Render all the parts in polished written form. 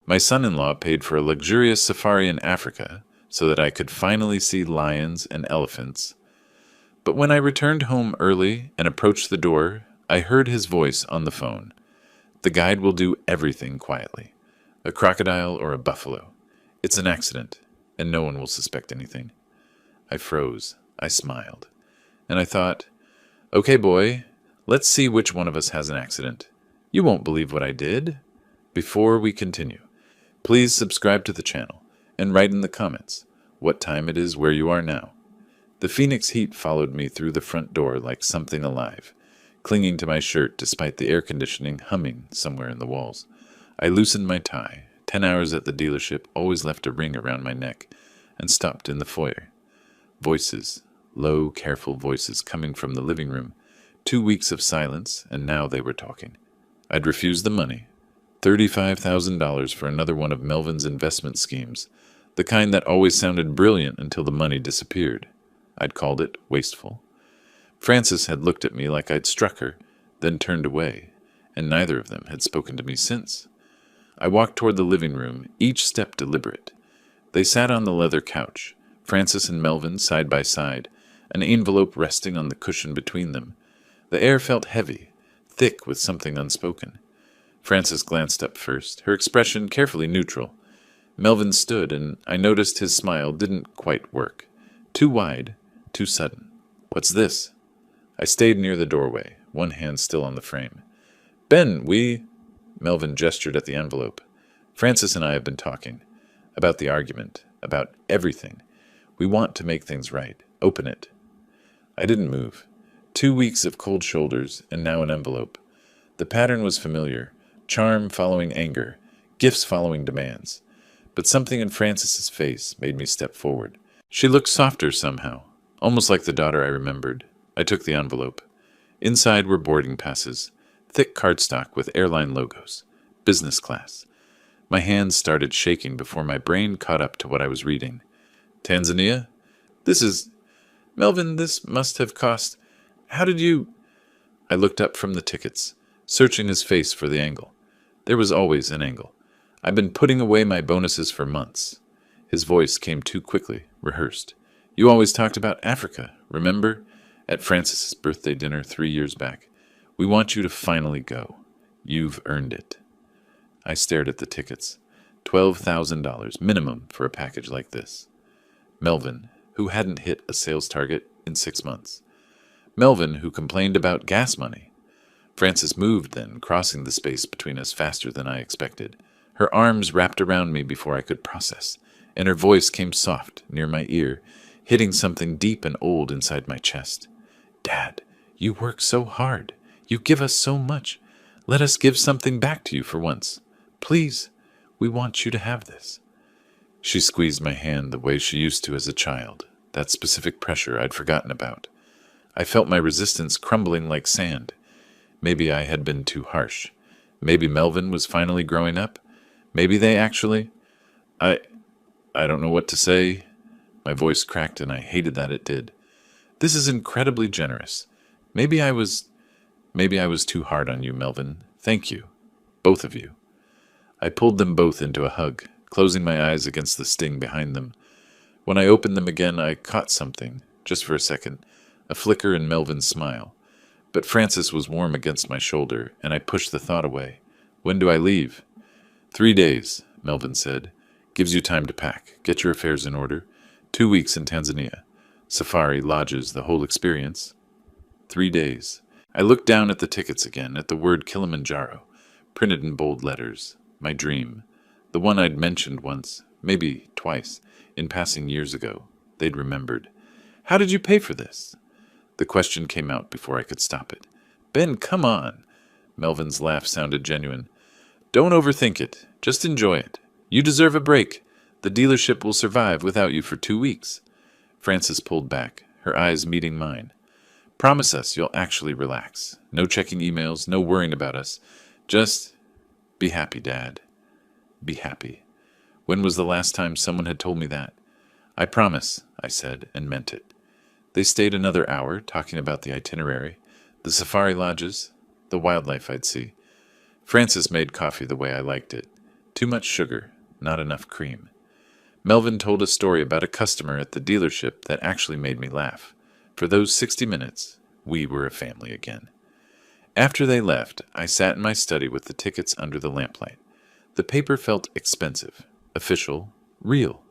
My son-in-law paid for a luxurious safari in Africa so that I could finally see lions and elephants. But when I returned home early and approached the door, I heard his voice on the phone. The guide will do everything quietly. A crocodile or a buffalo. It's an accident, and no one will suspect anything. I froze. I smiled. And I thought, okay, boy, let's see which one of us has an accident. You won't believe what I did. Before we continue, please subscribe to the channel and write in the comments what time it is where you are now. The Phoenix heat followed me through the front door like something alive, clinging to my shirt despite the air conditioning humming somewhere in the walls. I loosened my tie. 10 hours at the dealership always left a ring around my neck, and stopped in the foyer. Voices, low, careful voices coming from the living room. 2 weeks of silence, and now they were talking. I'd refused the money. $35,000 for another one of Melvin's investment schemes, the kind that always sounded brilliant until the money disappeared. I'd called it wasteful. Frances had looked at me like I'd struck her, then turned away, and neither of them had spoken to me since. I walked toward the living room, each step deliberate. They sat on the leather couch, Frances and Melvin side by side, an envelope resting on the cushion between them. The air felt heavy, thick with something unspoken. Frances glanced up first, her expression carefully neutral. Melvin stood, and I noticed his smile didn't quite work. Too wide, too sudden. What's this? I stayed near the doorway, one hand still on the frame. Ben, Melvin gestured at the envelope. Frances and I have been talking. About the argument. About everything. We want to make things right. Open it. I didn't move. 2 weeks of cold shoulders, and now an envelope. The pattern was familiar. Charm following anger. Gifts following demands. But something in Frances's face made me step forward. She looked softer somehow, almost like the daughter I remembered. I took the envelope. Inside were boarding passes, thick cardstock with airline logos, business class. My hands started shaking before my brain caught up to what I was reading. Tanzania? Melvin, this must have cost... How did you... I looked up from the tickets, searching his face for the angle. There was always an angle. I've been putting away my bonuses for months. His voice came too quickly, rehearsed. You always talked about Africa, remember? At Frances's birthday dinner 3 years back. We want you to finally go. You've earned it. I stared at the tickets. $12,000 minimum for a package like this. Melvin, who hadn't hit a sales target in 6 months. Melvin, who complained about gas money. Frances moved then, crossing the space between us faster than I expected. Her arms wrapped around me before I could process, and her voice came soft, near my ear, hitting something deep and old inside my chest. Dad, you work so hard. You give us so much. Let us give something back to you for once. Please, we want you to have this. She squeezed my hand the way she used to as a child, that specific pressure I'd forgotten about. I felt my resistance crumbling like sand. Maybe I had been too harsh. Maybe Melvin was finally growing up. Maybe they actually... I don't know what to say. My voice cracked, and I hated that it did. This is incredibly generous. Maybe I was too hard on you, Melvin. Thank you. Both of you. I pulled them both into a hug, closing my eyes against the sting behind them. When I opened them again, I caught something, just for a second, a flicker in Melvin's smile. But Frances was warm against my shoulder, and I pushed the thought away. When do I leave? 3 days, Melvin said. Gives you time to pack, get your affairs in order. 2 weeks in Tanzania. Safari, lodges, the whole experience. 3 days. I looked down at the tickets again, at the word Kilimanjaro, printed in bold letters. My dream. The one I'd mentioned once, maybe twice, in passing years ago. They'd remembered. How did you pay for this? The question came out before I could stop it. Ben, come on. Melvin's laugh sounded genuine. Don't overthink it. Just enjoy it. You deserve a break. The dealership will survive without you for 2 weeks. Frances pulled back, her eyes meeting mine. Promise us you'll actually relax. No checking emails, no worrying about us. Just be happy, Dad. Be happy. When was the last time someone had told me that? I promise, I said, and meant it. They stayed another hour, talking about the itinerary, the safari lodges, the wildlife I'd see. Frances made coffee the way I liked it. Too much sugar, not enough cream. Melvin told a story about a customer at the dealership that actually made me laugh. For those 60 minutes, we were a family again. After they left, I sat in my study with the tickets under the lamplight. The paper felt expensive, official, real.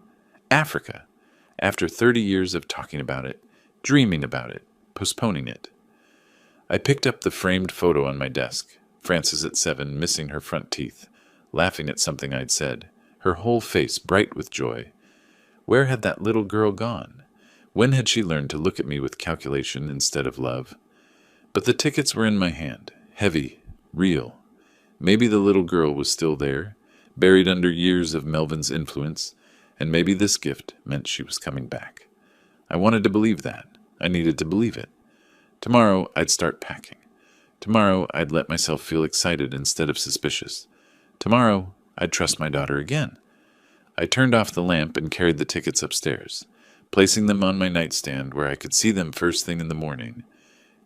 Africa. After 30 years of talking about it, dreaming about it, postponing it. I picked up the framed photo on my desk. Frances at 7, missing her front teeth, laughing at something I'd said, her whole face bright with joy. Where had that little girl gone? When had she learned to look at me with calculation instead of love? But the tickets were in my hand, heavy, real. Maybe the little girl was still there, buried under years of Melvin's influence, and maybe this gift meant she was coming back. I wanted to believe that. I needed to believe it. Tomorrow I'd start packing. Tomorrow I'd let myself feel excited instead of suspicious. Tomorrow I'd trust my daughter again. I turned off the lamp and carried the tickets upstairs, placing them on my nightstand where I could see them first thing in the morning.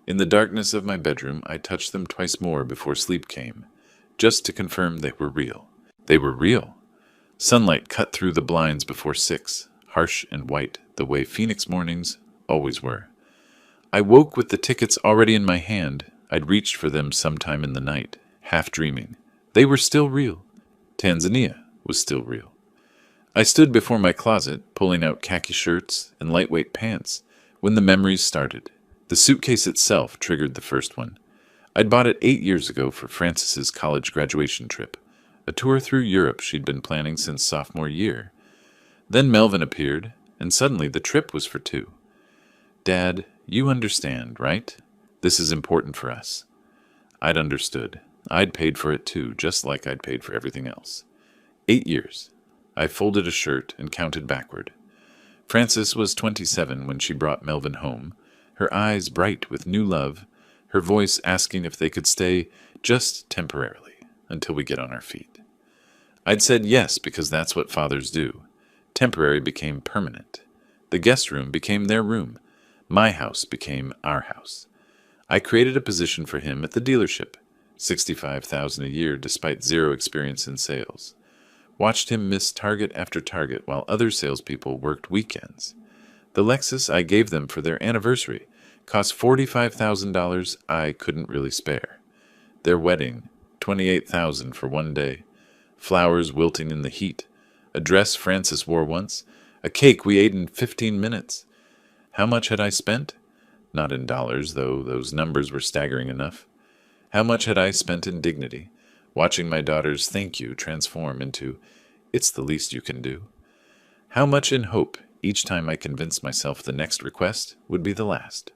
In the darkness of my bedroom, I touched them twice more before sleep came, just to confirm they were real. They were real. Sunlight cut through the blinds before 6, harsh and white, the way Phoenix mornings always were. I woke with the tickets already in my hand. I'd reached for them sometime in the night, half dreaming. They were still real. Tanzania was still real. I stood before my closet, pulling out khaki shirts and lightweight pants, when the memories started. The suitcase itself triggered the first one. I'd bought it 8 years ago for Frances's college graduation trip, a tour through Europe she'd been planning since sophomore year. Then Melvin appeared, and suddenly the trip was for 2. Dad, you understand, right? This is important for us. I'd understood. I'd paid for it too, just like I'd paid for everything else. 8 years. I folded a shirt and counted backward. Frances was 27 when she brought Melvin home, her eyes bright with new love, her voice asking if they could stay just temporarily until we get on our feet. I'd said yes because that's what fathers do. Temporary became permanent. The guest room became their room. My house became our house. I created a position for him at the dealership, $65,000 a year despite zero experience in sales. Watched him miss target after target while other salespeople worked weekends. The Lexus I gave them for their anniversary cost $45,000 I couldn't really spare. Their wedding, $28,000 for one day. Flowers wilting in the heat. A dress Frances wore once. A cake we ate in 15 minutes. How much had I spent? Not in dollars, though those numbers were staggering enough. How much had I spent in dignity, watching my daughter's thank you transform into, it's the least you can do? How much in hope each time I convinced myself the next request would be the last?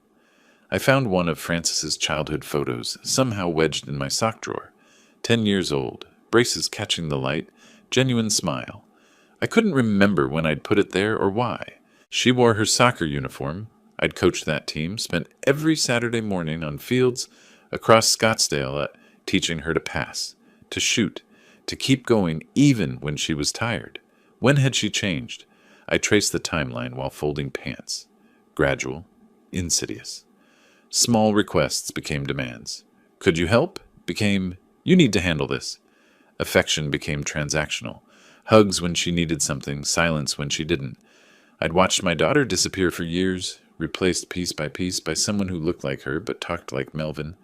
I found one of Frances's childhood photos somehow wedged in my sock drawer. 10 years old, braces catching the light, genuine smile. I couldn't remember when I'd put it there or why. She wore her soccer uniform. I'd coached that team, spent every Saturday morning on fields across Scottsdale teaching her to pass, to shoot, to keep going even when she was tired. When had she changed? I traced the timeline while folding pants. Gradual, insidious. Small requests became demands. Could you help? Became, you need to handle this. Affection became transactional. Hugs when she needed something, silence when she didn't. I'd watched my daughter disappear for years, replaced piece by someone who looked like her but talked like Melvin.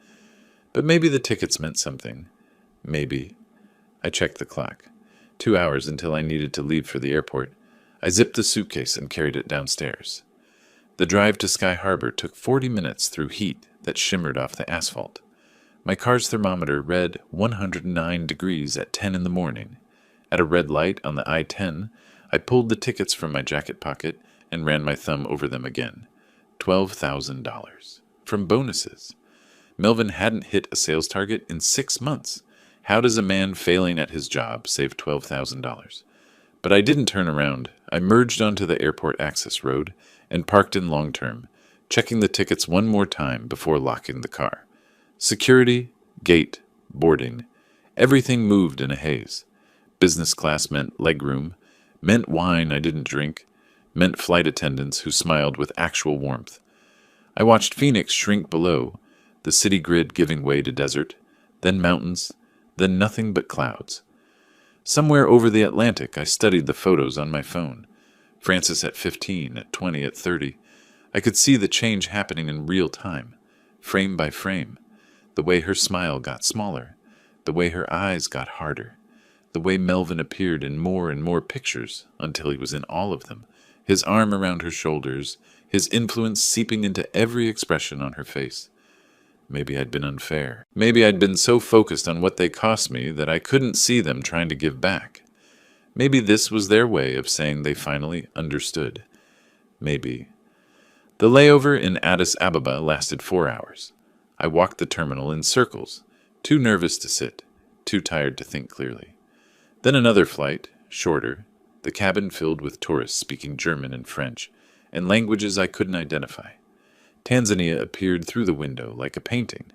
But maybe the tickets meant something. Maybe. I checked the clock. 2 hours until I needed to leave for the airport. I zipped the suitcase and carried it downstairs. The drive to Sky Harbor took 40 minutes through heat that shimmered off the asphalt. My car's thermometer read 109 degrees at 10 in the morning. At a red light on the I-10, I pulled the tickets from my jacket pocket and ran my thumb over them again. $12,000. From bonuses. Melvin hadn't hit a sales target in 6 months. How does a man failing at his job save $12,000? But I didn't turn around. I merged onto the airport access road and parked in long term, checking the tickets one more time before locking the car. Security, gate, boarding. Everything moved in a haze. Business class meant legroom, meant wine I didn't drink, meant flight attendants who smiled with actual warmth. I watched Phoenix shrink below, the city grid giving way to desert, then mountains, then nothing but clouds. Somewhere over the Atlantic, I studied the photos on my phone. Frances at 15, at 20, at 30. I could see the change happening in real time, frame by frame. The way her smile got smaller, the way her eyes got harder, the way Melvin appeared in more and more pictures until he was in all of them, his arm around her shoulders, his influence seeping into every expression on her face. Maybe I'd been unfair. Maybe I'd been so focused on what they cost me that I couldn't see them trying to give back. Maybe this was their way of saying they finally understood. Maybe. The layover in Addis Ababa lasted 4 hours. I walked the terminal in circles, too nervous to sit, too tired to think clearly. Then another flight, shorter, the cabin filled with tourists speaking German and French, and languages I couldn't identify. Tanzania appeared through the window like a painting.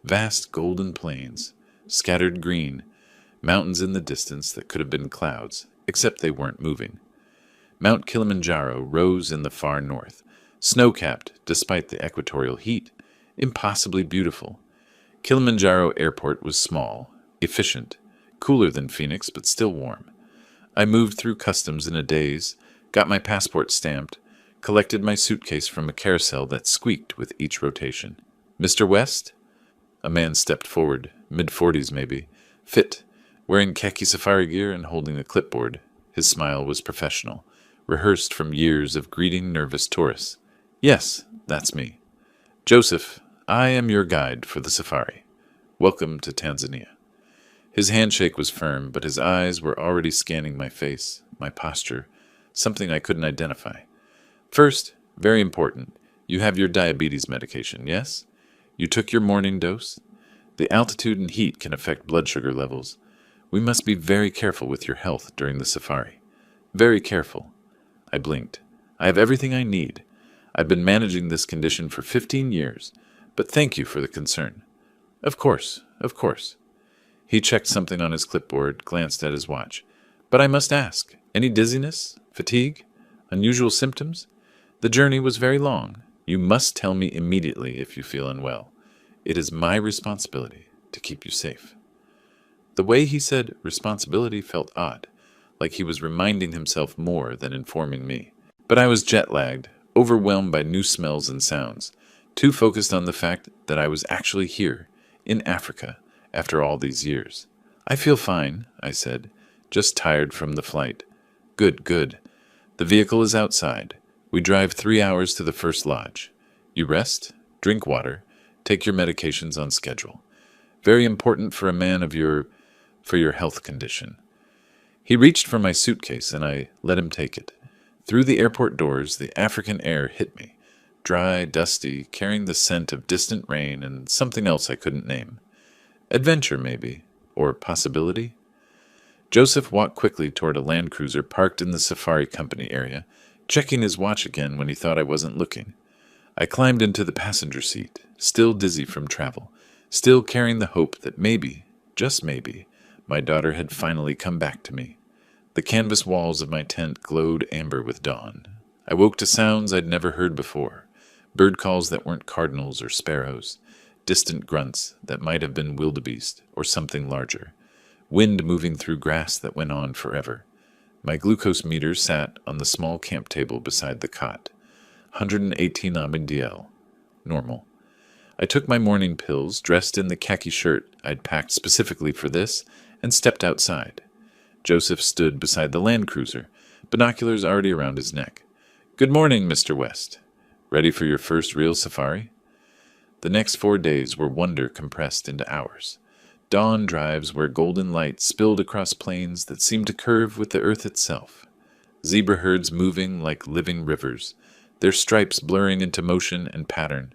Vast golden plains, scattered green, mountains in the distance that could have been clouds, except they weren't moving. Mount Kilimanjaro rose in the far north, snow-capped despite the equatorial heat, impossibly beautiful. Kilimanjaro Airport was small, efficient, cooler than Phoenix but still warm. I moved through customs in a daze, got my passport stamped, collected my suitcase from a carousel that squeaked with each rotation. "Mr. West?" A man stepped forward, mid-40s maybe, fit, wearing khaki safari gear and holding a clipboard. His smile was professional, rehearsed from years of greeting nervous tourists. "Yes, that's me. Joseph, I am your guide for the safari. Welcome to Tanzania." His handshake was firm, but his eyes were already scanning my face, my posture, something I couldn't identify. "First, very important, you have your diabetes medication, yes? You took your morning dose? The altitude and heat can affect blood sugar levels. We must be very careful with your health during the safari. Very careful." I blinked. "I have everything I need. I've been managing this condition for 15 years, but thank you for the concern." Of course, of course." He checked something on his clipboard, glanced at his watch. "But I must ask, any dizziness, fatigue, unusual symptoms? The journey was very long. You must tell me immediately if you feel unwell. It is my responsibility to keep you safe." The way he said responsibility felt odd, like he was reminding himself more than informing me. But I was jet-lagged, overwhelmed by new smells and sounds, too focused on the fact that I was actually here, in Africa, after all these years. "I feel fine," I said, "just tired from the flight." "Good, good. The vehicle is outside. We drive 3 hours to the first lodge. You rest, drink water, take your medications on schedule. Very important for a man of your health condition." He reached for my suitcase and I let him take it. Through the airport doors, the African air hit me, dry, dusty, carrying the scent of distant rain and something else I couldn't name. Adventure, maybe, or possibility. Joseph walked quickly toward a Land Cruiser parked in the safari company area, checking his watch again when he thought I wasn't looking. I climbed into the passenger seat, still dizzy from travel, still carrying the hope that maybe, just maybe, my daughter had finally come back to me. The canvas walls of my tent glowed amber with dawn. I woke to sounds I'd never heard before, bird calls that weren't cardinals or sparrows, distant grunts that might have been wildebeest or something larger, wind moving through grass that went on forever. My glucose meter sat on the small camp table beside the cot. 118 mDL. Normal. I took my morning pills, dressed in the khaki shirt I'd packed specifically for this, and stepped outside. Joseph stood beside the Land Cruiser, binoculars already around his neck. "Good morning, Mr. West. Ready for your first real safari?" The next 4 days were wonder compressed into hours. Dawn drives where golden light spilled across plains that seemed to curve with the earth itself. Zebra herds moving like living rivers, their stripes blurring into motion and pattern.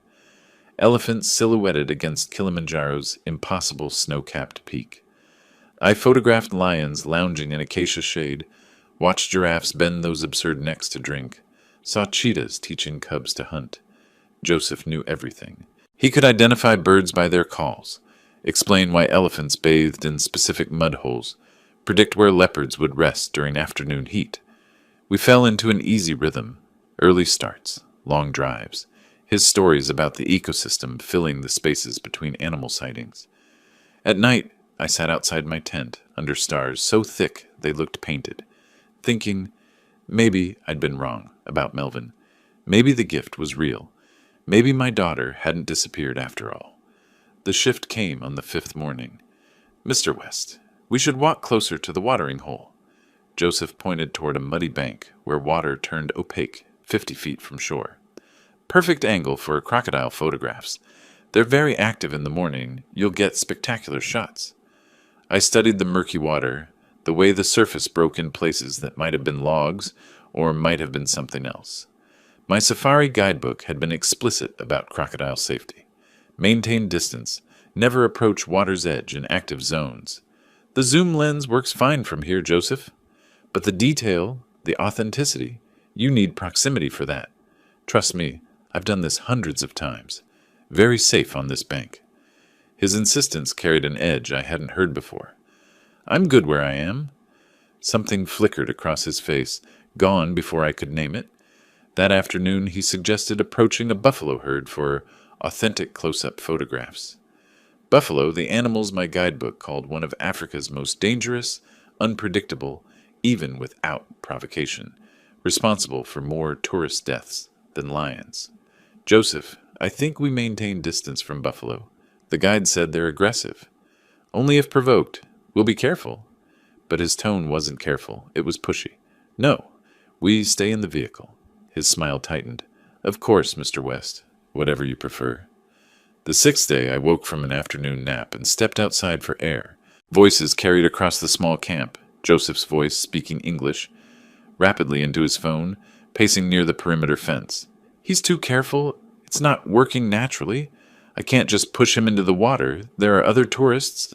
Elephants silhouetted against Kilimanjaro's impossible snow-capped peak. I photographed lions lounging in acacia shade, watched giraffes bend those absurd necks to drink, saw cheetahs teaching cubs to hunt. Joseph knew everything. He could identify birds by their calls, explain why elephants bathed in specific mud holes, predict where leopards would rest during afternoon heat. We fell into an easy rhythm, early starts, long drives, his stories about the ecosystem filling the spaces between animal sightings. At night, I sat outside my tent, under stars so thick they looked painted, thinking maybe I'd been wrong about Melvin. Maybe the gift was real. Maybe my daughter hadn't disappeared after all. The shift came on the 5th morning. "Mr. West, we should walk closer to the watering hole." Joseph pointed toward a muddy bank where water turned opaque 50 feet from shore. "Perfect angle for crocodile photographs. They're very active in the morning. You'll get spectacular shots." I studied the murky water, the way the surface broke in places that might have been logs or might have been something else. My safari guidebook had been explicit about crocodile safety. Maintain distance. Never approach water's edge in active zones. The zoom lens works fine from here, Joseph. But the detail, the authenticity, you need proximity for that. Trust me, I've done this hundreds of times. Very safe on this bank. His insistence carried an edge I hadn't heard before. "I'm good where I am." Something flickered across his face, gone before I could name it. That afternoon he suggested approaching a buffalo herd for authentic close-up photographs. Buffalo, the animals my guidebook called one of Africa's most dangerous, unpredictable, even without provocation, responsible for more tourist deaths than lions. "Joseph, I think we maintain distance from buffalo. The guide said they're aggressive. Only if provoked. We'll be careful." But his tone wasn't careful. It was pushy. "No, we stay in the vehicle." His smile tightened. "Of course, Mr. West. Whatever you prefer." The 6th day, I woke from an afternoon nap and stepped outside for air. Voices carried across the small camp. Joseph's voice, speaking English, rapidly into his phone, pacing near the perimeter fence. "He's too careful. It's not working naturally. I can't just push him into the water. There are other tourists."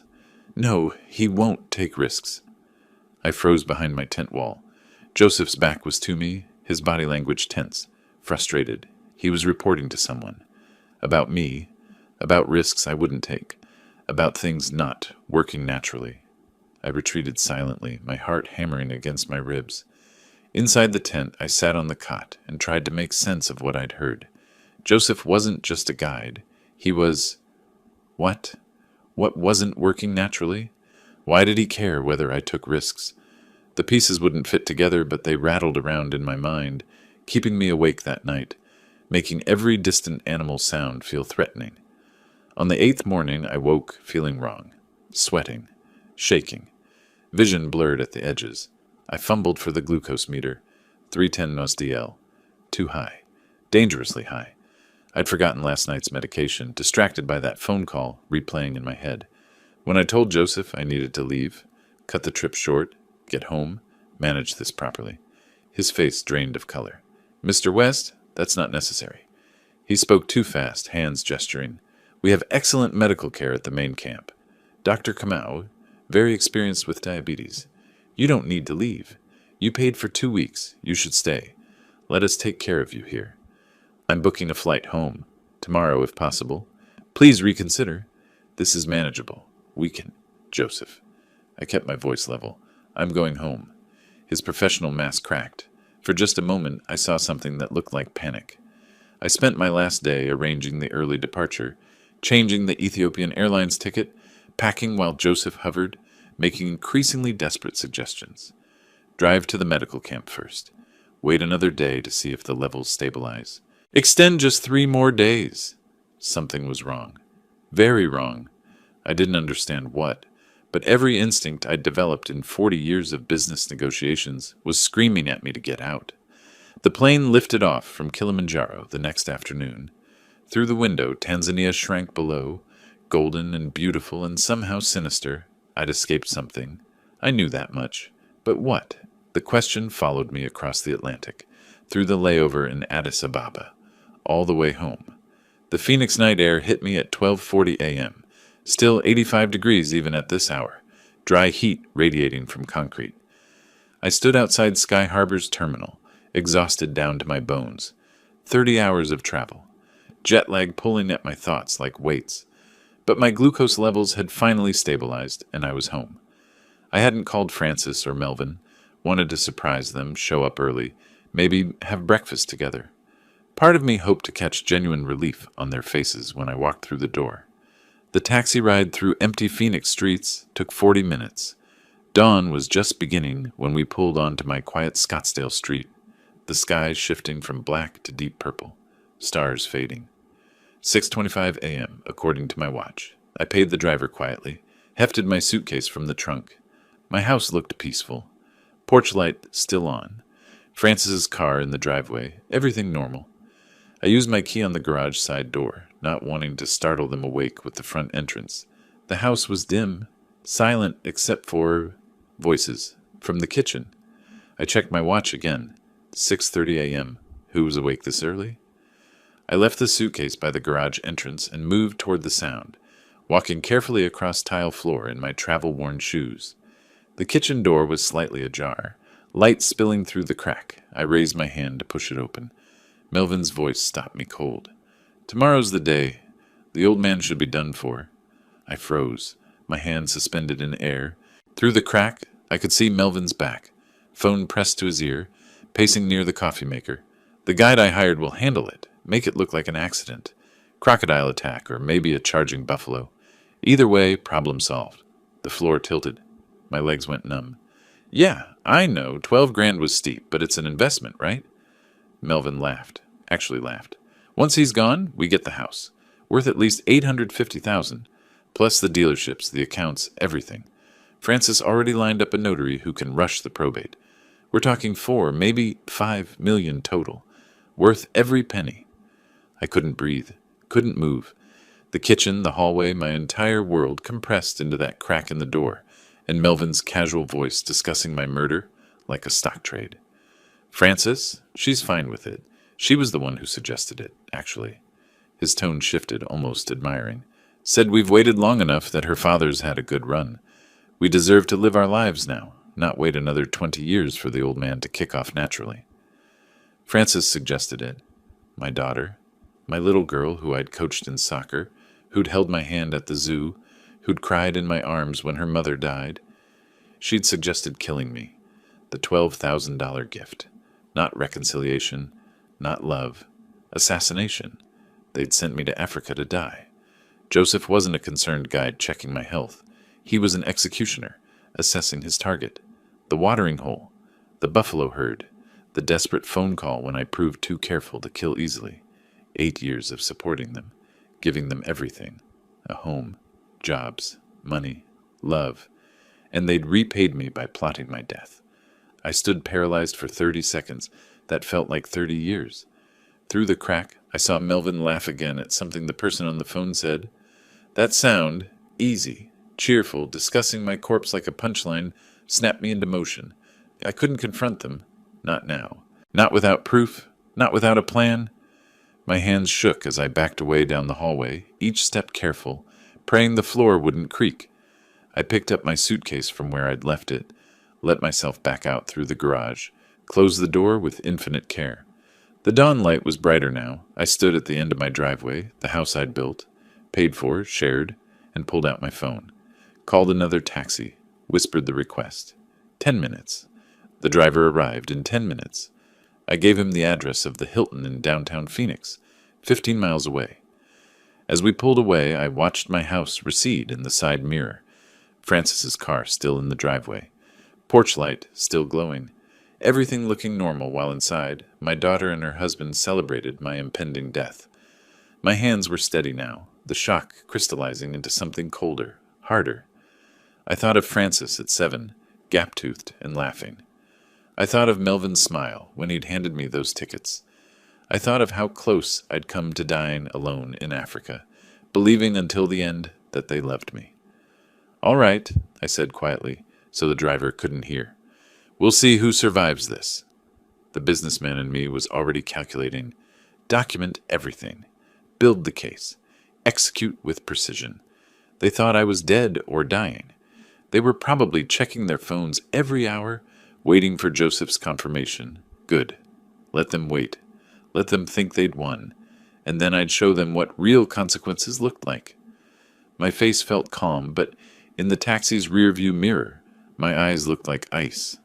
"No, he won't take risks." I froze behind my tent wall. Joseph's back was to me, his body language tense, frustrated. He was reporting to someone. About me, about risks I wouldn't take, about things not working naturally. I retreated silently, my heart hammering against my ribs. Inside the tent, I sat on the cot and tried to make sense of what I'd heard. Joseph wasn't just a guide. He was... What? What wasn't working naturally? Why did he care whether I took risks? The pieces wouldn't fit together, but they rattled around in my mind, keeping me awake that night, making every distant animal sound feel threatening. On the 8th morning, I woke feeling wrong, sweating, shaking. Vision blurred at the edges. I fumbled for the glucose meter. 310 nosdl. Too high. Dangerously high. I'd forgotten last night's medication, distracted by that phone call replaying in my head. When I told Joseph I needed to leave, cut the trip short, get home, manage this properly, his face drained of color. "Mr. West, that's not necessary." He spoke too fast, hands gesturing. "We have excellent medical care at the main camp. Dr. Kamau, very experienced with diabetes. You don't need to leave. You paid for 2 weeks. You should stay. Let us take care of you here. I'm booking a flight home. Tomorrow, if possible. Please reconsider. This is manageable. We can. Joseph." I kept my voice level. "I'm going home." His professional mask cracked. For just a moment, I saw something that looked like panic. I spent my last day arranging the early departure, changing the Ethiopian Airlines ticket, packing while Joseph hovered, making increasingly desperate suggestions. Drive to the medical camp first. Wait another day to see if the levels stabilize. Extend just 3 more days. Something was wrong. Very wrong. I didn't understand what, but every instinct I'd developed in 40 years of business negotiations was screaming at me to get out. The plane lifted off from Kilimanjaro the next afternoon. Through the window, Tanzania shrank below, golden and beautiful and somehow sinister. I'd escaped something. I knew that much. But what? The question followed me across the Atlantic, through the layover in Addis Ababa, all the way home. The Phoenix night air hit me at 12:40 a.m., still 85 degrees even at this hour, dry heat radiating from concrete. I stood outside Sky Harbor's terminal, exhausted down to my bones. 30 hours of travel. Jet lag pulling at my thoughts like weights. But my glucose levels had finally stabilized, and I was home. I hadn't called Francis or Melvin, wanted to surprise them, show up early, maybe have breakfast together. Part of me hoped to catch genuine relief on their faces when I walked through the door. The taxi ride through empty Phoenix streets took 40 minutes. Dawn was just beginning when we pulled onto my quiet Scottsdale street, the sky shifting from black to deep purple, stars fading. 6:25 a.m., according to my watch. I paid the driver quietly, hefted my suitcase from the trunk. My house looked peaceful. Porch light still on. Francis's car in the driveway, everything normal. I used my key on the garage side door, not wanting to startle them awake with the front entrance. The house was dim, silent except for voices from the kitchen. I checked my watch again. 6:30 a.m. Who was awake this early? I left the suitcase by the garage entrance and moved toward the sound, walking carefully across tile floor in my travel-worn shoes. The kitchen door was slightly ajar, light spilling through the crack. I raised my hand to push it open. Melvin's voice stopped me cold. "Tomorrow's the day. The old man should be done for." I froze, my hand suspended in air. Through the crack, I could see Melvin's back, phone pressed to his ear, pacing near the coffee maker. "The guide I hired will handle it, make it look like an accident. Crocodile attack, or maybe a charging buffalo. Either way, problem solved." The floor tilted. My legs went numb. "Yeah, I know, 12 grand was steep, but it's an investment, right?" Melvin laughed. Actually laughed. "Once he's gone, we get the house. Worth at least $850,000. Plus the dealerships, the accounts, everything. Francis already lined up a notary who can rush the probate. We're talking 4, maybe 5 million total. Worth every penny." I couldn't breathe. Couldn't move. The kitchen, the hallway, my entire world compressed into that crack in the door, and Melvin's casual voice discussing my murder like a stock trade. "Francis, she's fine with it. She was the one who suggested it, actually." His tone shifted, almost admiring. "Said we've waited long enough that her father's had a good run. We deserve to live our lives now, not wait another 20 years for the old man to kick off naturally." Francis suggested it. My daughter, my little girl who I'd coached in soccer, who'd held my hand at the zoo, who'd cried in my arms when her mother died. She'd suggested killing me, the $12,000 gift. Not reconciliation, not love. Assassination. They'd sent me to Africa to die. Joseph wasn't a concerned guide checking my health. He was an executioner, assessing his target. The watering hole, the buffalo herd, the desperate phone call when I proved too careful to kill easily. 8 years of supporting them, giving them everything. A home, jobs, money, love. And they'd repaid me by plotting my death. I stood paralyzed for 30 seconds. That felt like 30 years. Through the crack, I saw Melvin laugh again at something the person on the phone said. That sound, easy, cheerful, discussing my corpse like a punchline, snapped me into motion. I couldn't confront them. Not now. Not without proof. Not without a plan. My hands shook as I backed away down the hallway, each step careful, praying the floor wouldn't creak. I picked up my suitcase from where I'd left it, let myself back out through the garage, closed the door with infinite care. The dawn light was brighter now. I stood at the end of my driveway, the house I'd built, paid for, shared, and pulled out my phone. Called another taxi, whispered the request. 10 minutes. The driver arrived in 10 minutes. I gave him the address of the Hilton in downtown Phoenix, 15 miles away. As we pulled away, I watched my house recede in the side mirror. Francis's car still in the driveway. Porch light still glowing. Everything looking normal while inside, my daughter and her husband celebrated my impending death. My hands were steady now, the shock crystallizing into something colder, harder. I thought of Francis at 7, gap-toothed and laughing. I thought of Melvin's smile when he'd handed me those tickets. I thought of how close I'd come to dying alone in Africa, believing until the end that they loved me. "All right," I said quietly, so the driver couldn't hear. "We'll see who survives this." The businessman in me was already calculating. Document everything. Build the case. Execute with precision. They thought I was dead or dying. They were probably checking their phones every hour, waiting for Joseph's confirmation. Good. Let them wait. Let them think they'd won. And then I'd show them what real consequences looked like. My face felt calm, but in the taxi's rearview mirror, my eyes looked like ice.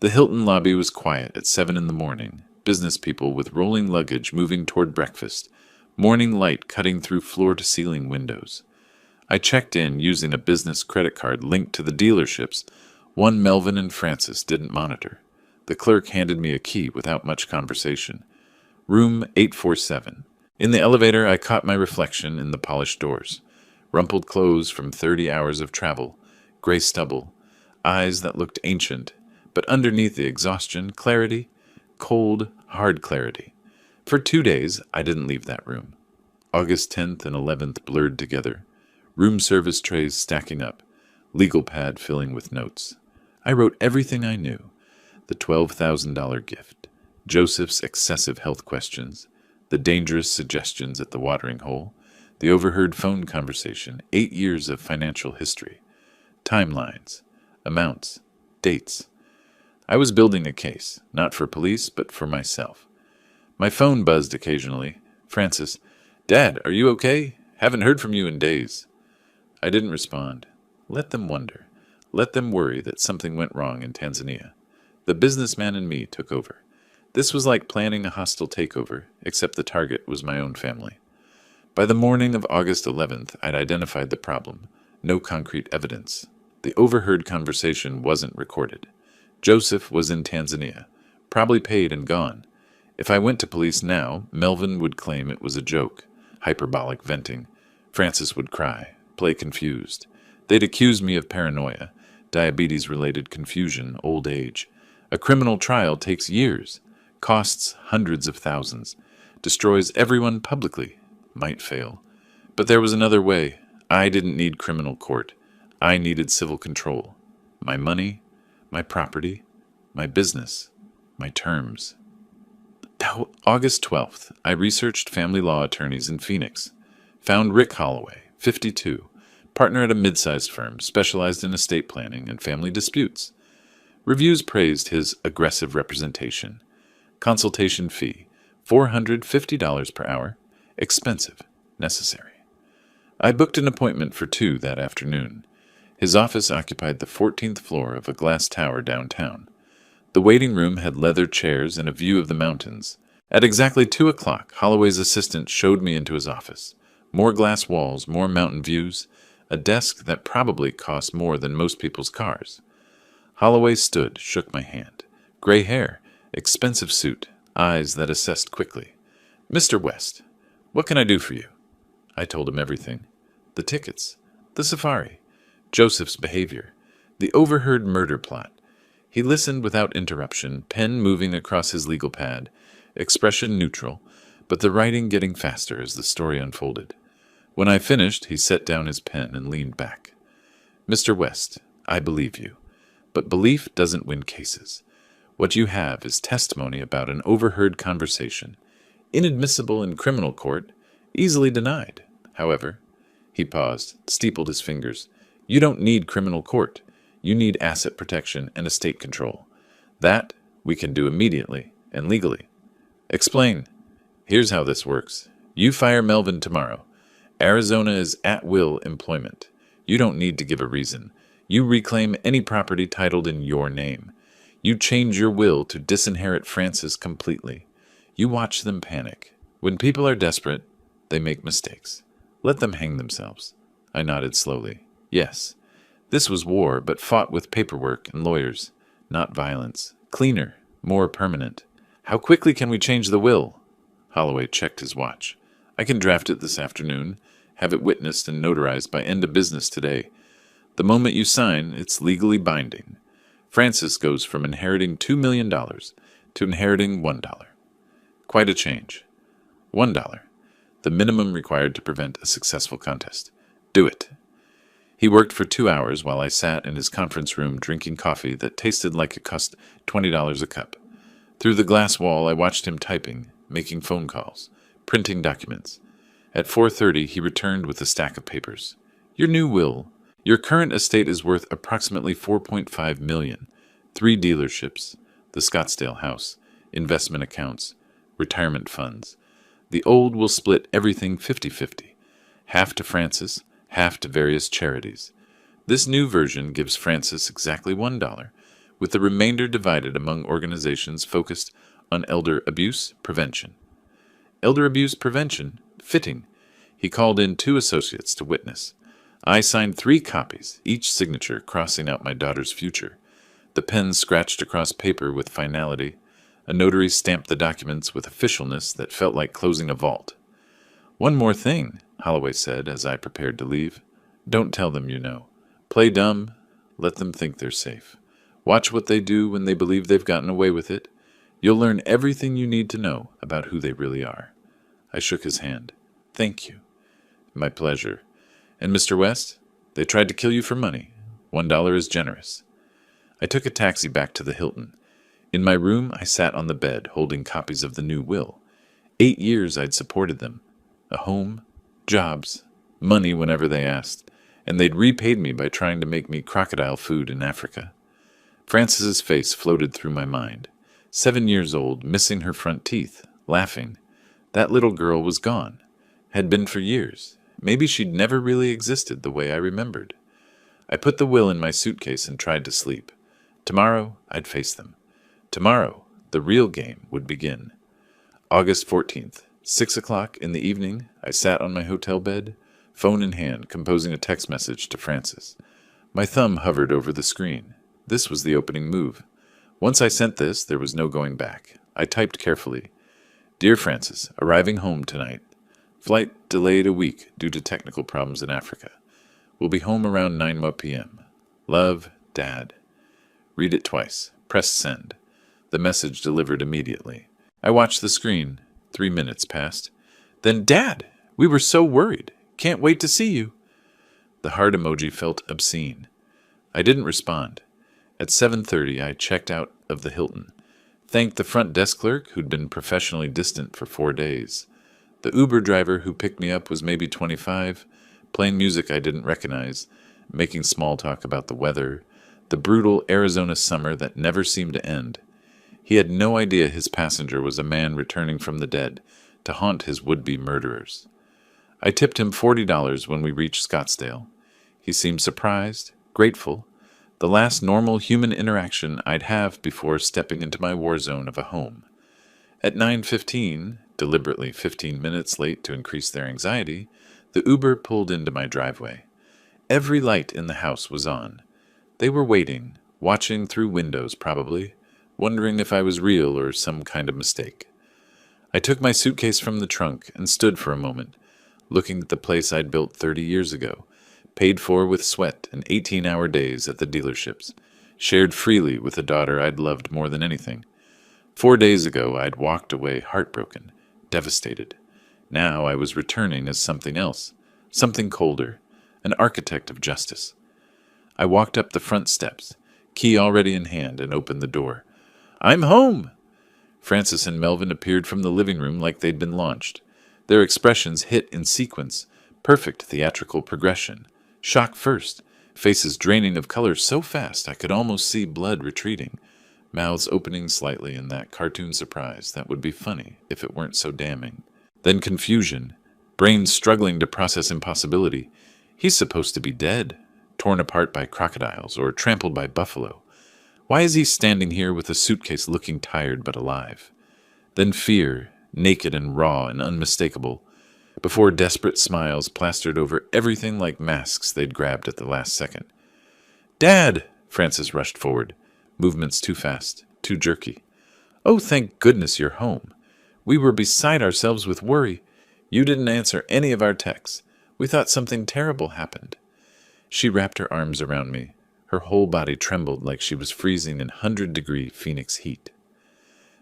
The Hilton lobby was quiet at 7 in the morning. Business people with rolling luggage moving toward breakfast. Morning light cutting through floor-to-ceiling windows. I checked in using a business credit card linked to the dealerships, One Melvin and Francis didn't monitor. The clerk handed me a key without much conversation. Room 847. In the elevator, I caught my reflection in the polished doors. Rumpled clothes from 30 hours of travel, gray stubble, eyes that looked ancient, but underneath the exhaustion, clarity, cold, hard clarity. For 2 days, I didn't leave that room. August 10th and 11th blurred together. Room service trays stacking up, legal pad filling with notes. I wrote everything I knew. The $12,000 gift, Joseph's excessive health questions, the dangerous suggestions at the watering hole, the overheard phone conversation, 8 years of financial history, timelines, amounts, dates. I was building a case, not for police, but for myself. My phone buzzed occasionally. Francis, "Dad, are you okay? Haven't heard from you in days." I didn't respond. Let them wonder. Let them worry that something went wrong in Tanzania. The businessman in me took over. This was like planning a hostile takeover, except the target was my own family. By the morning of August 11th, I'd identified the problem. No concrete evidence. The overheard conversation wasn't recorded. Joseph was in Tanzania, probably paid and gone. If I went to police now, Melvin would claim it was a joke, hyperbolic venting. Francis would cry, play confused. They'd accuse me of paranoia, diabetes-related confusion, old age. A criminal trial takes years, costs hundreds of thousands, destroys everyone publicly, might fail. But there was another way. I didn't need criminal court. I needed civil control. My money, my property, my business, my terms. August 12th, I researched family law attorneys in Phoenix. Found Rick Holloway, 52, partner at a mid-sized firm specialized in estate planning and family disputes. Reviews praised his aggressive representation. Consultation fee, $450 per hour. Expensive, necessary. I booked an appointment for 2 that afternoon. His office occupied the 14th floor of a glass tower downtown. The waiting room had leather chairs and a view of the mountains. At exactly 2 o'clock, Holloway's assistant showed me into his office. More glass walls, more mountain views, a desk that probably cost more than most people's cars. Holloway stood, shook my hand. Gray hair, expensive suit, eyes that assessed quickly. "Mr. West, what can I do for you?" I told him everything. The tickets, the safari, Joseph's behavior, the overheard murder plot. He listened without interruption, pen moving across his legal pad, expression neutral, but the writing getting faster as the story unfolded. When I finished, he set down his pen and leaned back. "Mr. West, I believe you. But belief doesn't win cases. What you have is testimony about an overheard conversation, inadmissible in criminal court, easily denied. However," he paused, steepled his fingers, "you don't need criminal court. You need asset protection and estate control. That we can do immediately and legally." "Explain." "Here's how this works. You fire Melvin tomorrow. Arizona is at-will employment. You don't need to give a reason. You reclaim any property titled in your name. You change your will to disinherit Francis completely. You watch them panic. When people are desperate, they make mistakes. Let them hang themselves." I nodded slowly. Yes, this was war, but fought with paperwork and lawyers, not violence. Cleaner, more permanent. "How quickly can we change the will?" Holloway checked his watch. "I can draft it this afternoon, have it witnessed and notarized by end of business today. The moment you sign, it's legally binding. Francis goes from inheriting $2 million to inheriting $1. Quite a change. $1. The minimum required to prevent a successful contest. Do it." He worked for 2 hours while I sat in his conference room drinking coffee that tasted like it cost $20 a cup. Through the glass wall, I watched him typing, making phone calls, printing documents. At 4:30, he returned with a stack of papers. "Your new will. Your current estate is worth approximately $4.5 million. 3 dealerships, the Scottsdale house, investment accounts, retirement funds. The old will split everything 50-50, half to Francis, half to various charities. This new version gives Francis exactly $1, with the remainder divided among organizations focused on elder abuse prevention." Elder abuse prevention? Fitting. He called in 2 associates to witness. I signed 3 copies, each signature crossing out my daughter's future. The pen scratched across paper with finality. A notary stamped the documents with officialness that felt like closing a vault. "One more thing," Holloway said as I prepared to leave. "Don't tell them you know. Play dumb. Let them think they're safe. Watch what they do when they believe they've gotten away with it. You'll learn everything you need to know about who they really are." I shook his hand. "Thank you." "My pleasure. And Mr. West, they tried to kill you for money. $1 is generous." I took a taxi back to the Hilton. In my room, I sat on the bed, holding copies of the new will. 8 years I'd supported them. A home, jobs, money whenever they asked, and they'd repaid me by trying to make me crocodile food in Africa. Frances's face floated through my mind. 7 years old, missing her front teeth, laughing. That little girl was gone. Had been for years. Maybe she'd never really existed the way I remembered. I put the will in my suitcase and tried to sleep. Tomorrow, I'd face them. Tomorrow, the real game would begin. August 14th, 6 o'clock in the evening, I sat on my hotel bed, phone in hand, composing a text message to Frances. My thumb hovered over the screen. This was the opening move. Once I sent this, there was no going back. I typed carefully. "Dear Frances, arriving home tonight. Flight delayed a week due to technical problems in Africa. Will be home around 9 p.m. Love, Dad." Read it twice. Press send. The message delivered immediately. I watched the screen. 3 minutes passed. Then, "Dad, we were so worried. Can't wait to see you." The heart emoji felt obscene. I didn't respond. At 7:30, I checked out of the Hilton. Thanked the front desk clerk who'd been professionally distant for 4 days. The Uber driver who picked me up was maybe 25, playing music I didn't recognize, making small talk about the weather, the brutal Arizona summer that never seemed to end. He had no idea his passenger was a man returning from the dead to haunt his would-be murderers. I tipped him $40 when we reached Scottsdale. He seemed surprised, grateful, the last normal human interaction I'd have before stepping into my war zone of a home. At 9:15, deliberately 15 minutes late to increase their anxiety, the Uber pulled into my driveway. Every light in the house was on. They were waiting, watching through windows probably, wondering if I was real or some kind of mistake. I took my suitcase from the trunk and stood for a moment, looking at the place I'd built 30 years ago, paid for with sweat and 18-hour days at the dealerships, shared freely with a daughter I'd loved more than anything. 4 days ago, I'd walked away heartbroken, devastated. Now I was returning as something else, something colder, an architect of justice. I walked up the front steps, key already in hand, and opened the door. "I'm home!" Frances and Melvin appeared from the living room like they'd been launched. Their expressions hit in sequence, perfect theatrical progression. Shock first, faces draining of color so fast I could almost see blood retreating, mouths opening slightly in that cartoon surprise that would be funny if it weren't so damning. Then confusion, brains struggling to process impossibility. He's supposed to be dead, torn apart by crocodiles or trampled by buffalo. Why is he standing here with a suitcase looking tired but alive? Then fear, naked and raw and unmistakable, before desperate smiles plastered over everything like masks they'd grabbed at the last second. "Dad!" Frances rushed forward, movements too fast, too jerky. "Oh, thank goodness you're home. We were beside ourselves with worry. You didn't answer any of our texts. We thought something terrible happened." She wrapped her arms around me. Her whole body trembled like she was freezing in 100-degree Phoenix heat.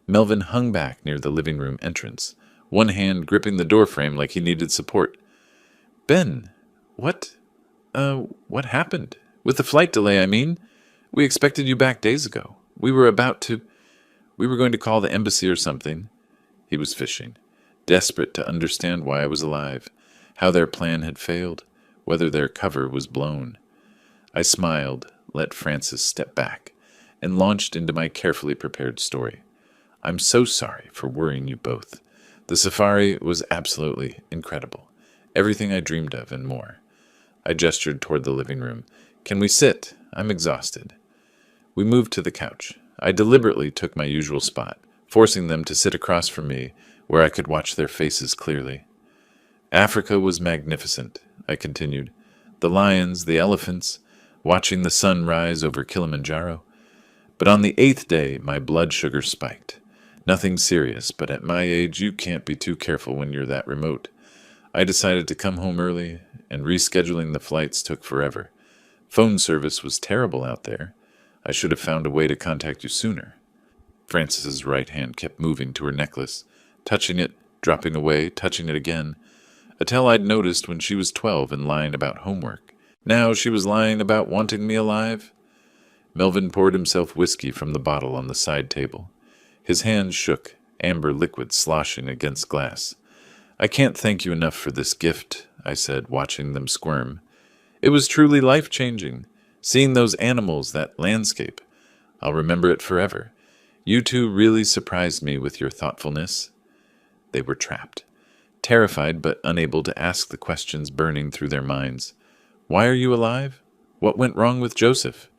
Melvin hung back near the living room entrance, one hand gripping the doorframe like he needed support. "Ben, what happened? With the flight delay, I mean. We expected you back days ago. We were going to call the embassy or something." He was fishing, desperate to understand why I was alive, how their plan had failed, whether their cover was blown. I smiled, let Frances step back, and launched into my carefully prepared story. "I'm so sorry for worrying you both. The safari was absolutely incredible. Everything I dreamed of and more." I gestured toward the living room. "Can we sit? I'm exhausted." We moved to the couch. I deliberately took my usual spot, forcing them to sit across from me where I could watch their faces clearly. "Africa was magnificent," I continued. "The lions, the elephants, watching the sun rise over Kilimanjaro. But on the 8th day, my blood sugar spiked. Nothing serious, but at my age, you can't be too careful when you're that remote. I decided to come home early, and rescheduling the flights took forever. Phone service was terrible out there. I should have found a way to contact you sooner. Frances's right hand kept moving to her necklace, touching it, dropping away, touching it again. A tell I'd noticed when she was 12 and lying about homework. Now she was lying about wanting me alive. Melvin poured himself whiskey from the bottle on the side table. His hands shook, amber liquid sloshing against glass. I can't thank you enough for this gift, I said, watching them squirm. It was truly life-changing. Seeing those animals, that landscape. I'll remember it forever. You two really surprised me with your thoughtfulness. They were trapped, terrified but unable to ask the questions burning through their minds. Why are you alive? What went wrong with Joseph?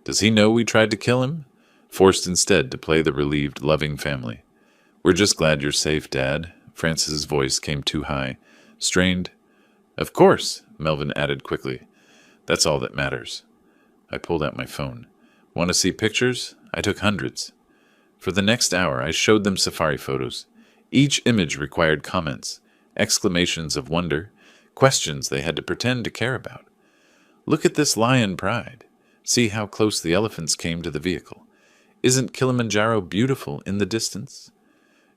Does he know we tried to kill him? Forced instead to play the relieved, loving family. We're just glad you're safe, Dad. Francis's voice came too high, strained. Of course, Melvin added quickly. That's all that matters. I pulled out my phone. Want to see pictures? I took hundreds. For the next hour, I showed them safari photos. Each image required comments, exclamations of wonder, questions they had to pretend to care about. Look at this lion pride. See how close the elephants came to the vehicle. Isn't Kilimanjaro beautiful in the distance?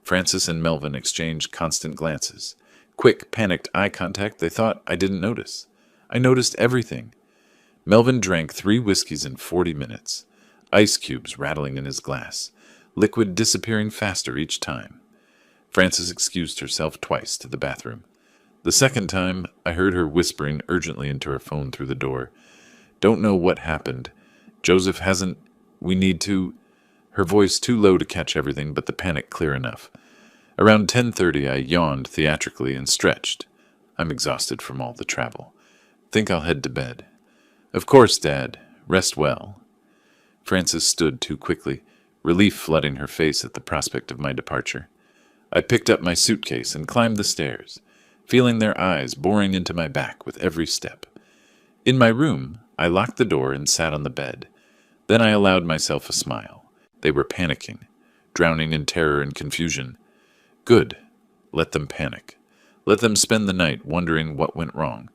Francis and Melvin exchanged constant glances. Quick, panicked eye contact they thought I didn't notice. I noticed everything. Melvin drank 3 whiskeys in 40 minutes. Ice cubes rattling in his glass. Liquid disappearing faster each time. Frances excused herself twice to the bathroom. The second time, I heard her whispering urgently into her phone through the door. Don't know what happened. Joseph hasn't... We need to... Her voice too low to catch everything, but the panic clear enough. Around 10:30, I yawned theatrically and stretched. I'm exhausted from all the travel. Think I'll head to bed. Of course, Dad. Rest well. Frances stood too quickly, relief flooding her face at the prospect of my departure. I picked up my suitcase and climbed the stairs, feeling their eyes boring into my back with every step. In my room, I locked the door and sat on the bed. Then I allowed myself a smile. They were panicking, drowning in terror and confusion. Good. Let them panic. Let them spend the night wondering what went wrong,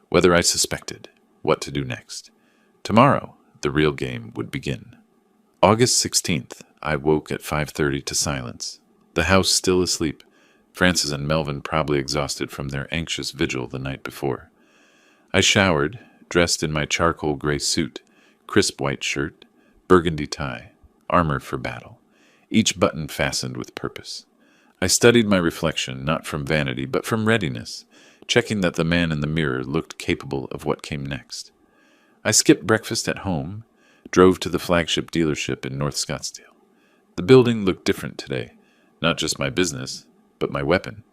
whether I suspected, what to do next. Tomorrow, the real game would begin. August 16th, I woke at 5:30 to silence. The house still asleep, Frances and Melvin probably exhausted from their anxious vigil the night before. I showered, dressed in my charcoal gray suit, crisp white shirt, burgundy tie, armor for battle, each button fastened with purpose. I studied my reflection not from vanity but from readiness, checking that the man in the mirror looked capable of what came next. I skipped breakfast at home, drove to the flagship dealership in North Scottsdale. The building looked different today, not just my business, but my weapon.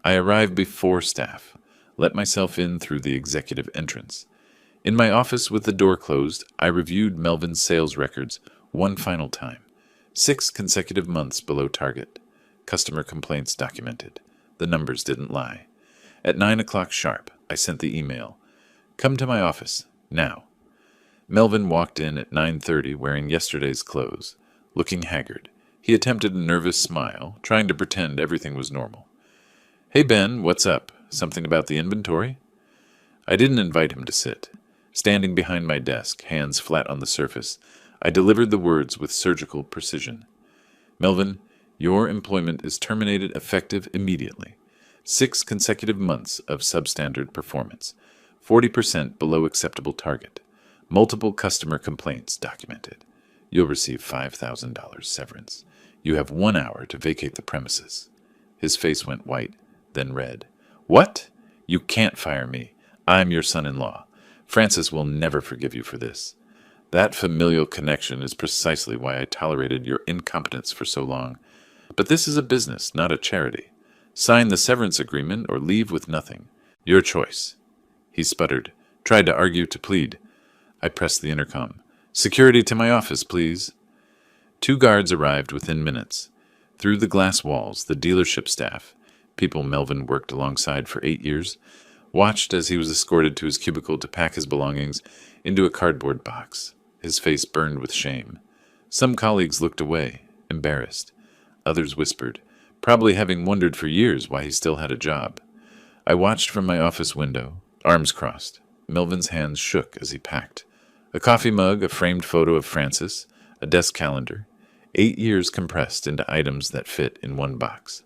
I arrived before staff, let myself in through the executive entrance. In my office with the door closed, I reviewed Melvin's sales records one final time. 6 consecutive months below target. Customer complaints documented. The numbers didn't lie. At 9 o'clock sharp, I sent the email. Come to my office, now. Melvin walked in at 9:30 wearing yesterday's clothes, looking haggard. He attempted a nervous smile, trying to pretend everything was normal. Hey Ben, what's up? Something about the inventory? I didn't invite him to sit. Standing behind my desk, hands flat on the surface, I delivered the words with surgical precision. Melvin, your employment is terminated effective immediately. 6 consecutive months of substandard performance. 40% below acceptable target. Multiple customer complaints documented. You'll receive $5,000 severance. You have 1 hour to vacate the premises. His face went white, then red. What? You can't fire me. I'm your son-in-law. Frances will never forgive you for this. That familial connection is precisely why I tolerated your incompetence for so long. But this is a business, not a charity. Sign the severance agreement or leave with nothing. Your choice. He sputtered, tried to argue, to plead. I pressed the intercom. Security to my office, please. 2 guards arrived within minutes. Through the glass walls, the dealership staff, people Melvin worked alongside for 8 years, watched as he was escorted to his cubicle to pack his belongings into a cardboard box. His face burned with shame. Some colleagues looked away, embarrassed. Others whispered, probably having wondered for years why he still had a job. I watched from my office window, arms crossed. Melvin's hands shook as he packed. A coffee mug, a framed photo of Francis, a desk calendar. 8 years compressed into items that fit in one box.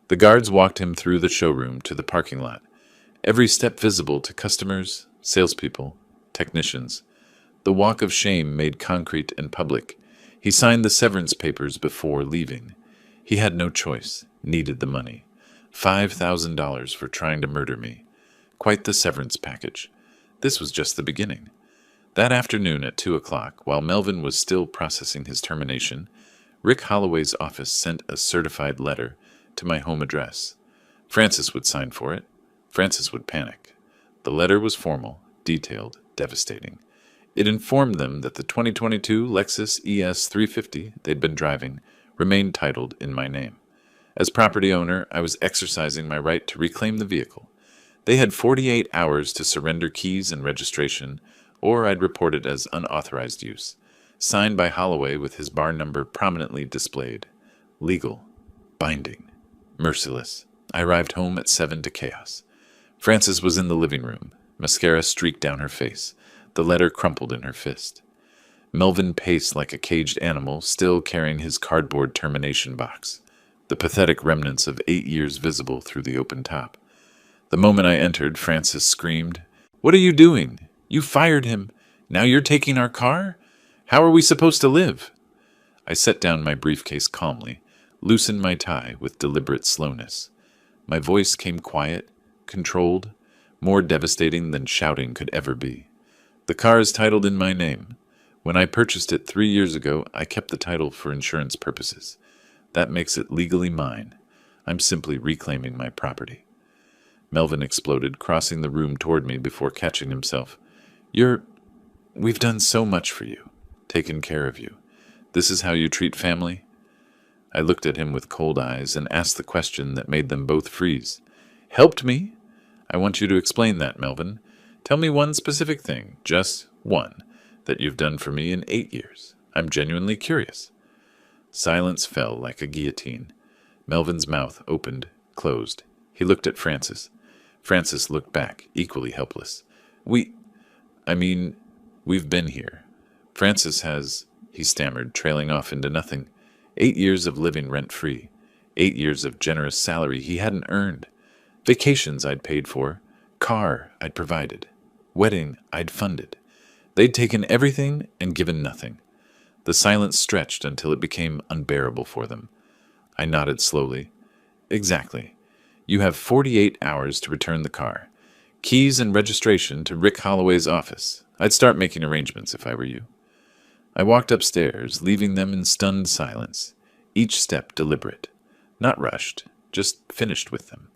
The guards walked him through the showroom to the parking lot, every step visible to customers, salespeople, technicians. The walk of shame made concrete and public. He signed the severance papers before leaving. He had no choice, needed the money. $5,000 for trying to murder me. Quite the severance package. This was just the beginning. That afternoon at 2 o'clock, while Melvin was still processing his termination, Rick Holloway's office sent a certified letter to my home address. Francis would sign for it. Francis would panic. The letter was formal, detailed, devastating. It informed them that the 2022 Lexus ES 350 they'd been driving remained titled in my name. As property owner, I was exercising my right to reclaim the vehicle. They had 48 hours to surrender keys and registration, or I'd report it as unauthorized use. Signed by Holloway with his bar number prominently displayed. Legal. Binding. Merciless. I arrived home at 7 to chaos. Frances was in the living room. Mascara streaked down her face. The letter crumpled in her fist. Melvin paced like a caged animal, still carrying his cardboard termination box, the pathetic remnants of 8 years visible through the open top. The moment I entered, Frances screamed, "What are you doing? You fired him. Now you're taking our car? How are we supposed to live?" I set down my briefcase calmly, loosened my tie with deliberate slowness. My voice came quiet, controlled, more devastating than shouting could ever be. The car is titled in my name. When I purchased it 3 years ago, I kept the title for insurance purposes. That makes it legally mine. I'm simply reclaiming my property. Melvin exploded, crossing the room toward me before catching himself. We've done so much for you, taken care of you. This is how you treat family?" I looked at him with cold eyes and asked the question that made them both freeze. "Helped me? I want you to explain that, Melvin. Tell me one specific thing, just one, that you've done for me in 8 years. I'm genuinely curious." Silence fell like a guillotine. Melvin's mouth opened, closed. He looked at Frances. Frances looked back, equally helpless. We've been here. Francis has," he stammered, trailing off into nothing. 8 years of living rent-free. 8 years of generous salary he hadn't earned. Vacations I'd paid for. Car I'd provided. Wedding I'd funded. They'd taken everything and given nothing. The silence stretched until it became unbearable for them. I nodded slowly. "Exactly. You have 48 hours to return the car. Keys and registration to Rick Holloway's office. I'd start making arrangements if I were you." I walked upstairs, leaving them in stunned silence, each step deliberate. Not rushed, just finished with them.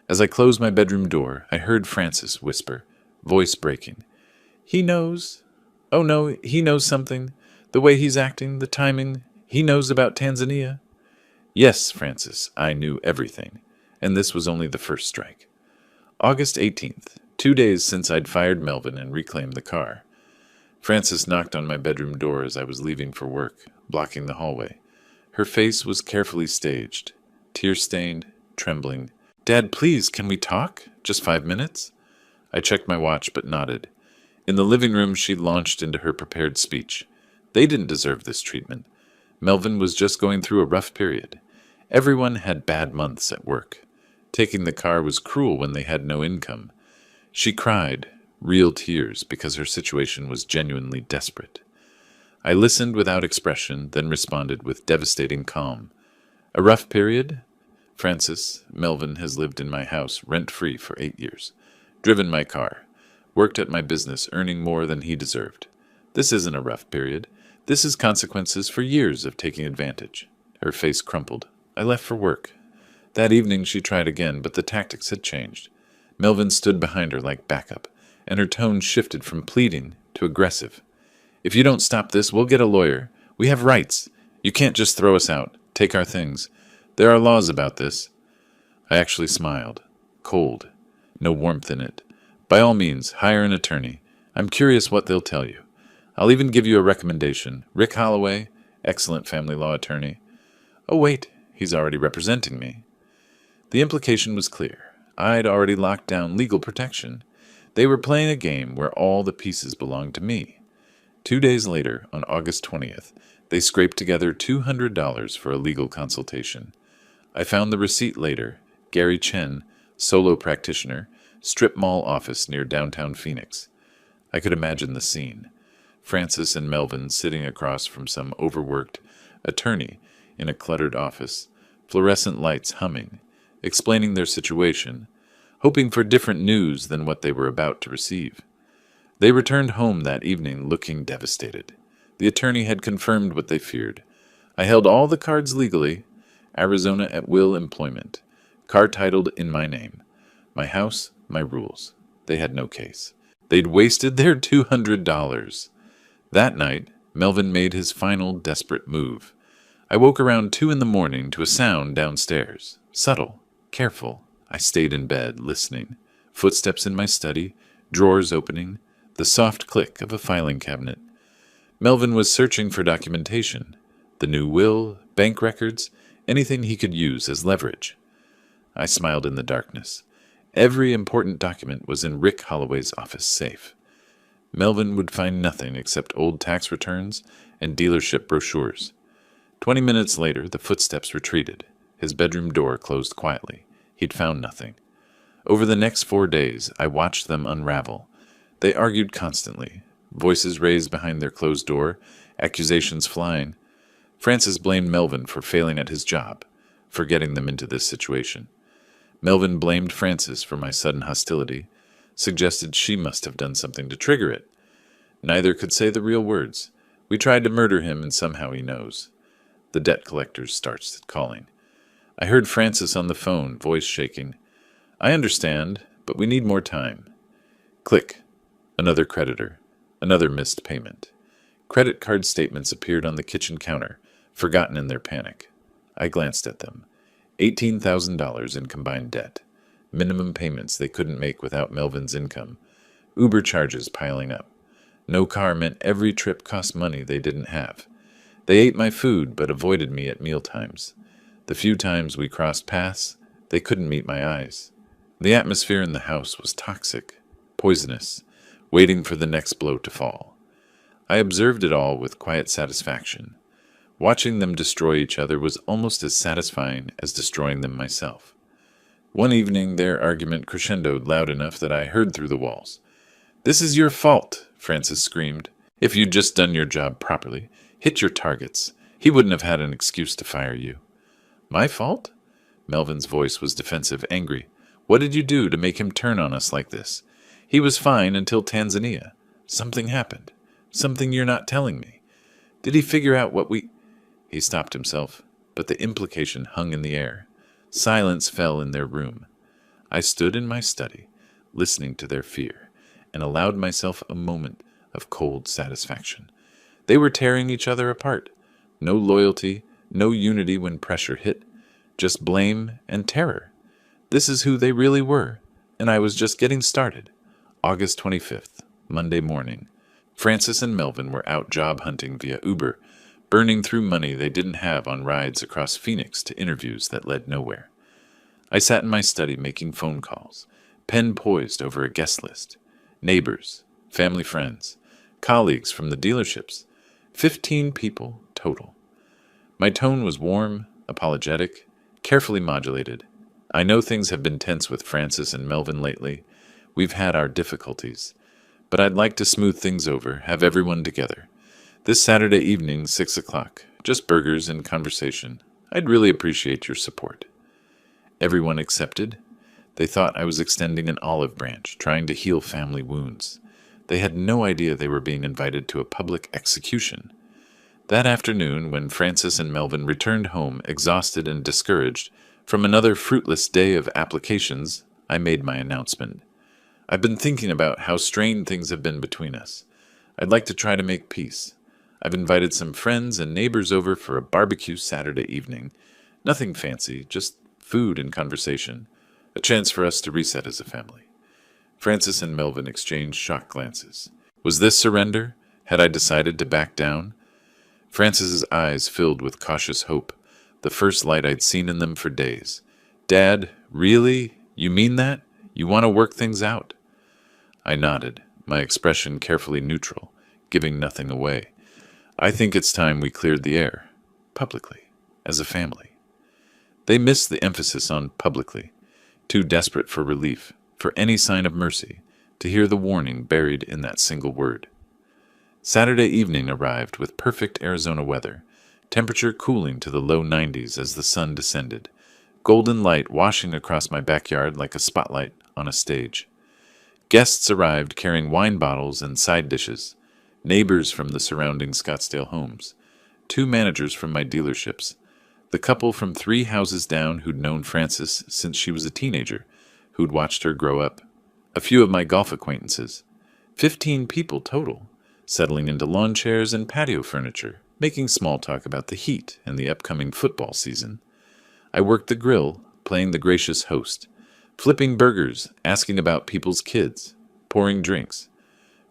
As I closed my bedroom door, I heard Frances whisper, voice breaking. "He knows. Oh no, he knows something. The way he's acting, the timing. He knows about Tanzania." Yes, Frances, I knew everything. And this was only the first strike. August 18th, 2 days since I'd fired Melvin and reclaimed the car. Frances knocked on my bedroom door as I was leaving for work, blocking the hallway. Her face was carefully staged, tear-stained, trembling. "Dad, please, can we talk? Just 5 minutes?" I checked my watch but nodded. In the living room, she launched into her prepared speech. They didn't deserve this treatment. Melvin was just going through a rough period. Everyone had bad months at work. Taking the car was cruel when they had no income. She cried, real tears, because her situation was genuinely desperate. I listened without expression, then responded with devastating calm. "A rough period? Francis, Melvin has lived in my house rent-free for 8 years, driven my car, worked at my business earning more than he deserved. This isn't a rough period. This is consequences for years of taking advantage." Her face crumpled. I left for work. That evening she tried again, but the tactics had changed. Melvin stood behind her like backup, and her tone shifted from pleading to aggressive. "If you don't stop this, we'll get a lawyer. We have rights. You can't just throw us out, take our things. There are laws about this." I actually smiled. Cold. No warmth in it. "By all means, hire an attorney. I'm curious what they'll tell you. I'll even give you a recommendation. Rick Holloway, excellent family law attorney. Oh, wait, he's already representing me. The implication was clear. I'd already locked down legal protection. They were playing a game where all the pieces belonged to me. 2 days later, on August 20th, they scraped together $200 for a legal consultation. I found the receipt later. Gary Chen, solo practitioner, strip mall office near downtown Phoenix. I could imagine the scene. Francis and Melvin sitting across from some overworked attorney in a cluttered office, fluorescent lights humming, explaining their situation, hoping for different news than what they were about to receive. They returned home that evening looking devastated. The attorney had confirmed what they feared. I held all the cards legally, Arizona at will employment, car titled in my name, my house, my rules. They had no case. They'd wasted their $200. That night, Melvin made his final desperate move. I woke around 2 in the morning to a sound downstairs. Subtle, careful. I stayed in bed, listening. Footsteps in my study, drawers opening, the soft click of a filing cabinet. Melvin was searching for documentation. The new will, bank records, anything he could use as leverage. I smiled in the darkness. Every important document was in Rick Holloway's office safe. Melvin would find nothing except old tax returns and dealership brochures. 20 minutes later, the footsteps retreated. His bedroom door closed quietly. He'd found nothing. Over the next 4 days, I watched them unravel. They argued constantly, voices raised behind their closed door, accusations flying. Francis blamed Melvin for failing at his job, for getting them into this situation. Melvin blamed Francis for my sudden hostility, suggested she must have done something to trigger it. Neither could say the real words. We tried to murder him, and somehow he knows. The debt collector starts calling. I heard Francis on the phone, voice shaking. I understand, but we need more time. Click. Another creditor. Another missed payment. Credit card statements appeared on the kitchen counter, forgotten in their panic. I glanced at them. $18,000 in combined debt. Minimum payments they couldn't make without Melvin's income. Uber charges piling up. No car meant every trip cost money they didn't have. They ate my food but avoided me at mealtimes. The few times we crossed paths, they couldn't meet my eyes. The atmosphere in the house was toxic, poisonous, waiting for the next blow to fall. I observed it all with quiet satisfaction. Watching them destroy each other was almost as satisfying as destroying them myself. One evening, their argument crescendoed loud enough that I heard through the walls. "This is your fault," Francis screamed. "If you'd just done your job properly, hit your targets, he wouldn't have had an excuse to fire you." "My fault?" Melvin's voice was defensive, angry. "What did you do to make him turn on us like this? He was fine until Tanzania. Something happened. Something you're not telling me. Did he figure out what we—" He stopped himself, but the implication hung in the air. Silence fell in their room. I stood in my study, listening to their fear, and allowed myself a moment of cold satisfaction. They were tearing each other apart. No loyalty, no unity when pressure hit, just blame and terror. This is who they really were, and I was just getting started. August 25th, Monday morning. Francis and Melvin were out job hunting via Uber, burning through money they didn't have on rides across Phoenix to interviews that led nowhere. I sat in my study making phone calls, pen poised over a guest list. Neighbors, family friends, colleagues from the dealerships. 15 people total. My tone was warm, apologetic, carefully modulated. I know things have been tense with Francis and Melvin lately. We've had our difficulties. But I'd like to smooth things over, have everyone together. This Saturday evening, 6 o'clock. Just burgers and conversation. I'd really appreciate your support. Everyone accepted. They thought I was extending an olive branch, trying to heal family wounds. They had no idea they were being invited to a public execution. That afternoon, when Francis and Melvin returned home exhausted and discouraged from another fruitless day of applications, I made my announcement. I've been thinking about how strained things have been between us. I'd like to try to make peace. I've invited some friends and neighbors over for a barbecue Saturday evening. Nothing fancy, just food and conversation. A chance for us to reset as a family. Francis and Melvin exchanged shocked glances. Was this surrender? Had I decided to back down? Francis's eyes filled with cautious hope, the first light I'd seen in them for days. Dad, really? You mean that? You want to work things out? I nodded, my expression carefully neutral, giving nothing away. I think it's time we cleared the air, publicly, as a family. They missed the emphasis on publicly, too desperate for relief, for any sign of mercy, to hear the warning buried in that single word. Saturday evening arrived with perfect Arizona weather, temperature cooling to the low 90s as the sun descended, golden light washing across my backyard like a spotlight on a stage. Guests arrived carrying wine bottles and side dishes, neighbors from the surrounding Scottsdale homes, 2 managers from my dealerships, the couple from 3 houses down who'd known Frances since she was a teenager, who'd watched her grow up, a few of my golf acquaintances, 15 people total, settling into lawn chairs and patio furniture, making small talk about the heat and the upcoming football season. I worked the grill, playing the gracious host, flipping burgers, asking about people's kids, pouring drinks.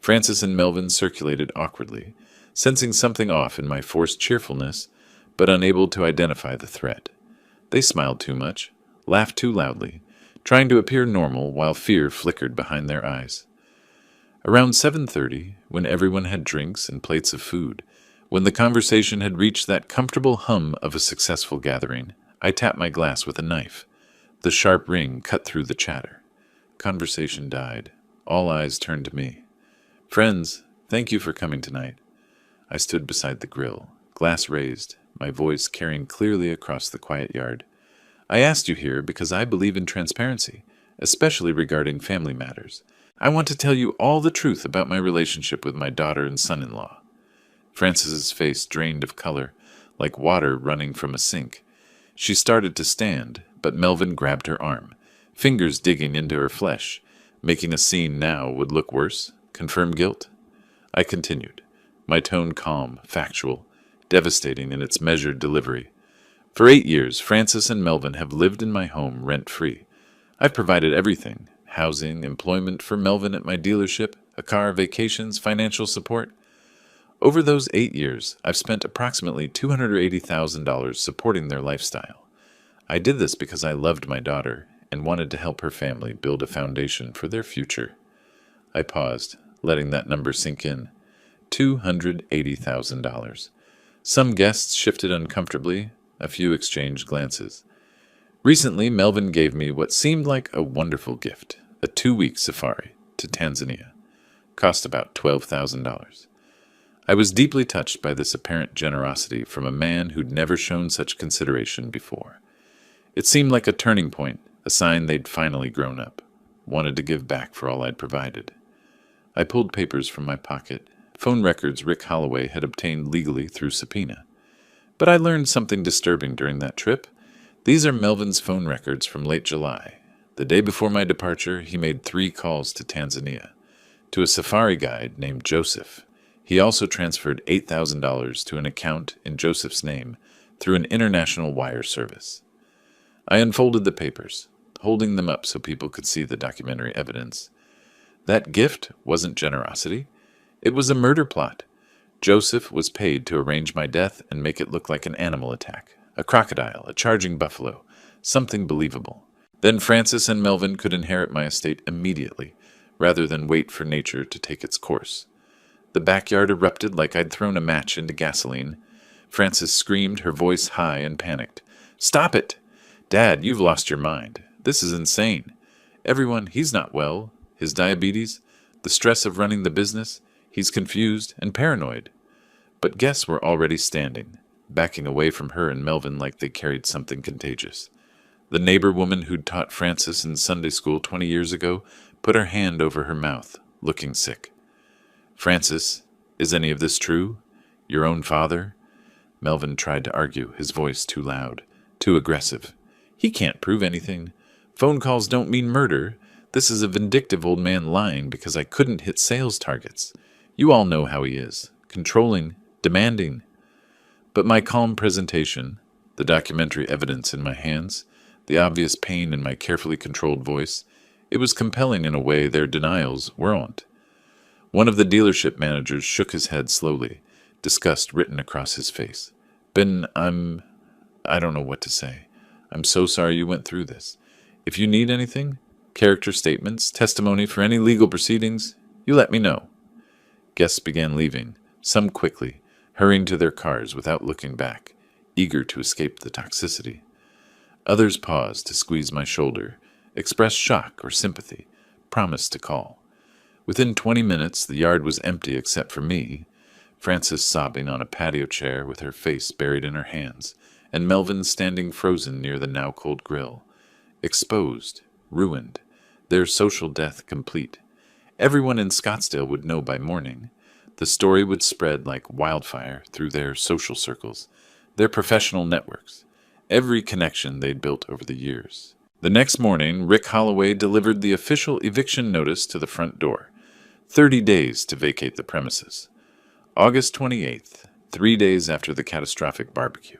Frances and Melvin circulated awkwardly, sensing something off in my forced cheerfulness, but unable to identify the threat. They smiled too much, laughed too loudly, trying to appear normal while fear flickered behind their eyes. Around 7:30, when everyone had drinks and plates of food, when the conversation had reached that comfortable hum of a successful gathering, I tapped my glass with a knife. The sharp ring cut through the chatter. Conversation died. All eyes turned to me. Friends, thank you for coming tonight. I stood beside the grill, glass raised, my voice carrying clearly across the quiet yard. I asked you here because I believe in transparency, especially regarding family matters. I want to tell you all the truth about my relationship with my daughter and son-in-law. Frances's face drained of color, like water running from a sink. She started to stand, but Melvin grabbed her arm, fingers digging into her flesh. Making a scene now would look worse, confirm guilt. I continued, my tone calm, factual, devastating in its measured delivery. For 8 years, Frances and Melvin have lived in my home rent-free. I've provided everything, housing, employment for Melvin at my dealership, a car, vacations, financial support. Over those 8 years, I've spent approximately $280,000 supporting their lifestyle. I did this because I loved my daughter and wanted to help her family build a foundation for their future. I paused, letting that number sink in. $280,000. Some guests shifted uncomfortably, a few exchanged glances. Recently, Melvin gave me what seemed like a wonderful gift, a 2-week safari to Tanzania. Cost about $12,000. I was deeply touched by this apparent generosity from a man who'd never shown such consideration before. It seemed like a turning point, a sign they'd finally grown up, wanted to give back for all I'd provided. I pulled papers from my pocket, phone records Rick Holloway had obtained legally through subpoena. But I learned something disturbing during that trip. These are Melvin's phone records from late July. The day before my departure, he made 3 calls to Tanzania, to a safari guide named Joseph. He also transferred $8,000 to an account in Joseph's name through an international wire service. I unfolded the papers, holding them up so people could see the documentary evidence. That gift wasn't generosity. It was a murder plot. Joseph was paid to arrange my death and make it look like an animal attack, a crocodile, a charging buffalo, something believable. Then Frances and Melvin could inherit my estate immediately, rather than wait for nature to take its course. The backyard erupted like I'd thrown a match into gasoline. Frances screamed, her voice high and panicked. "Stop it! Dad, you've lost your mind. This is insane. Everyone, he's not well. His diabetes, the stress of running the business, he's confused and paranoid." But guests were already standing, backing away from her and Melvin like they carried something contagious. The neighbor woman who'd taught Frances in Sunday school 20 years ago put her hand over her mouth, looking sick. "Frances, is any of this true? Your own father?" Melvin tried to argue, his voice too loud, too aggressive. "He can't prove anything. Phone calls don't mean murder. This is a vindictive old man lying because I couldn't hit sales targets. You all know how he is. Controlling, demanding." But my calm presentation, the documentary evidence in my hands, the obvious pain in my carefully controlled voice, it was compelling in a way their denials weren't. One of the dealership managers shook his head slowly, disgust written across his face. Ben, I don't know what to say. I'm so sorry you went through this. If you need anything, character statements, testimony for any legal proceedings, you let me know. Guests began leaving, some quickly, hurrying to their cars without looking back, eager to escape the toxicity. Others paused to squeeze my shoulder, express shock or sympathy, promised to call. Within 20 minutes, the yard was empty except for me, Frances sobbing on a patio chair with her face buried in her hands, and Melvin standing frozen near the now-cold grill. Exposed, ruined, their social death complete. Everyone in Scottsdale would know by morning. The story would spread like wildfire through their social circles, their professional networks, every connection they'd built over the years. The next morning, Rick Holloway delivered the official eviction notice to the front door. 30 days to vacate the premises. August 28th, 3 days after the catastrophic barbecue.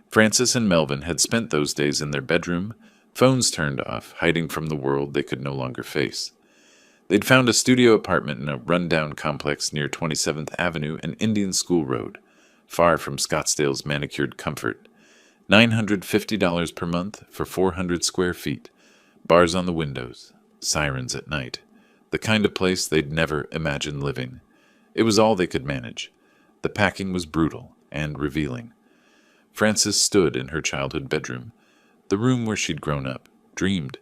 Frances and Melvin had spent those days in their bedroom, phones turned off, hiding from the world they could no longer face. They'd found a studio apartment in a rundown complex near 27th Avenue and Indian School Road, far from Scottsdale's manicured comfort. $950 per month for 400 square feet, bars on the windows, sirens at night. The kind of place they'd never imagined living. It was all they could manage. The packing was brutal and revealing. Frances stood in her childhood bedroom, the room where she'd grown up, dreamed,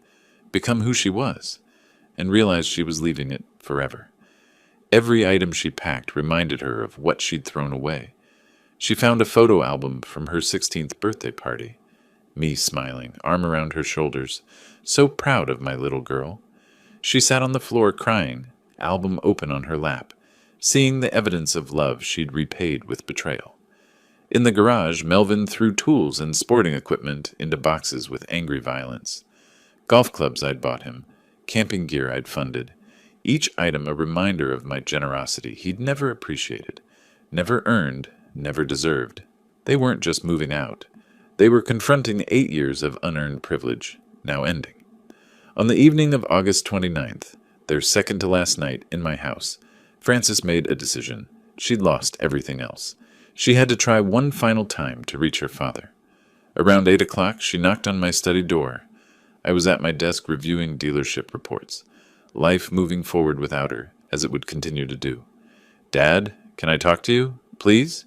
become who she was, and realized she was leaving it forever. Every item she packed reminded her of what she'd thrown away. She found a photo album from her 16th birthday party. Me smiling, arm around her shoulders, so proud of my little girl. She sat on the floor crying, album open on her lap, seeing the evidence of love she'd repaid with betrayal. In the garage, Melvin threw tools and sporting equipment into boxes with angry violence. Golf clubs I'd bought him, camping gear I'd funded, each item a reminder of my generosity he'd never appreciated, never earned, never deserved. They weren't just moving out. They were confronting 8 years of unearned privilege, now ending. On the evening of August 29th, their second-to-last night in my house, Frances made a decision. She'd lost everything else. She had to try one final time to reach her father. Around 8 o'clock, she knocked on my study door. I was at my desk reviewing dealership reports, life moving forward without her, as it would continue to do. "Dad, can I talk to you, please?"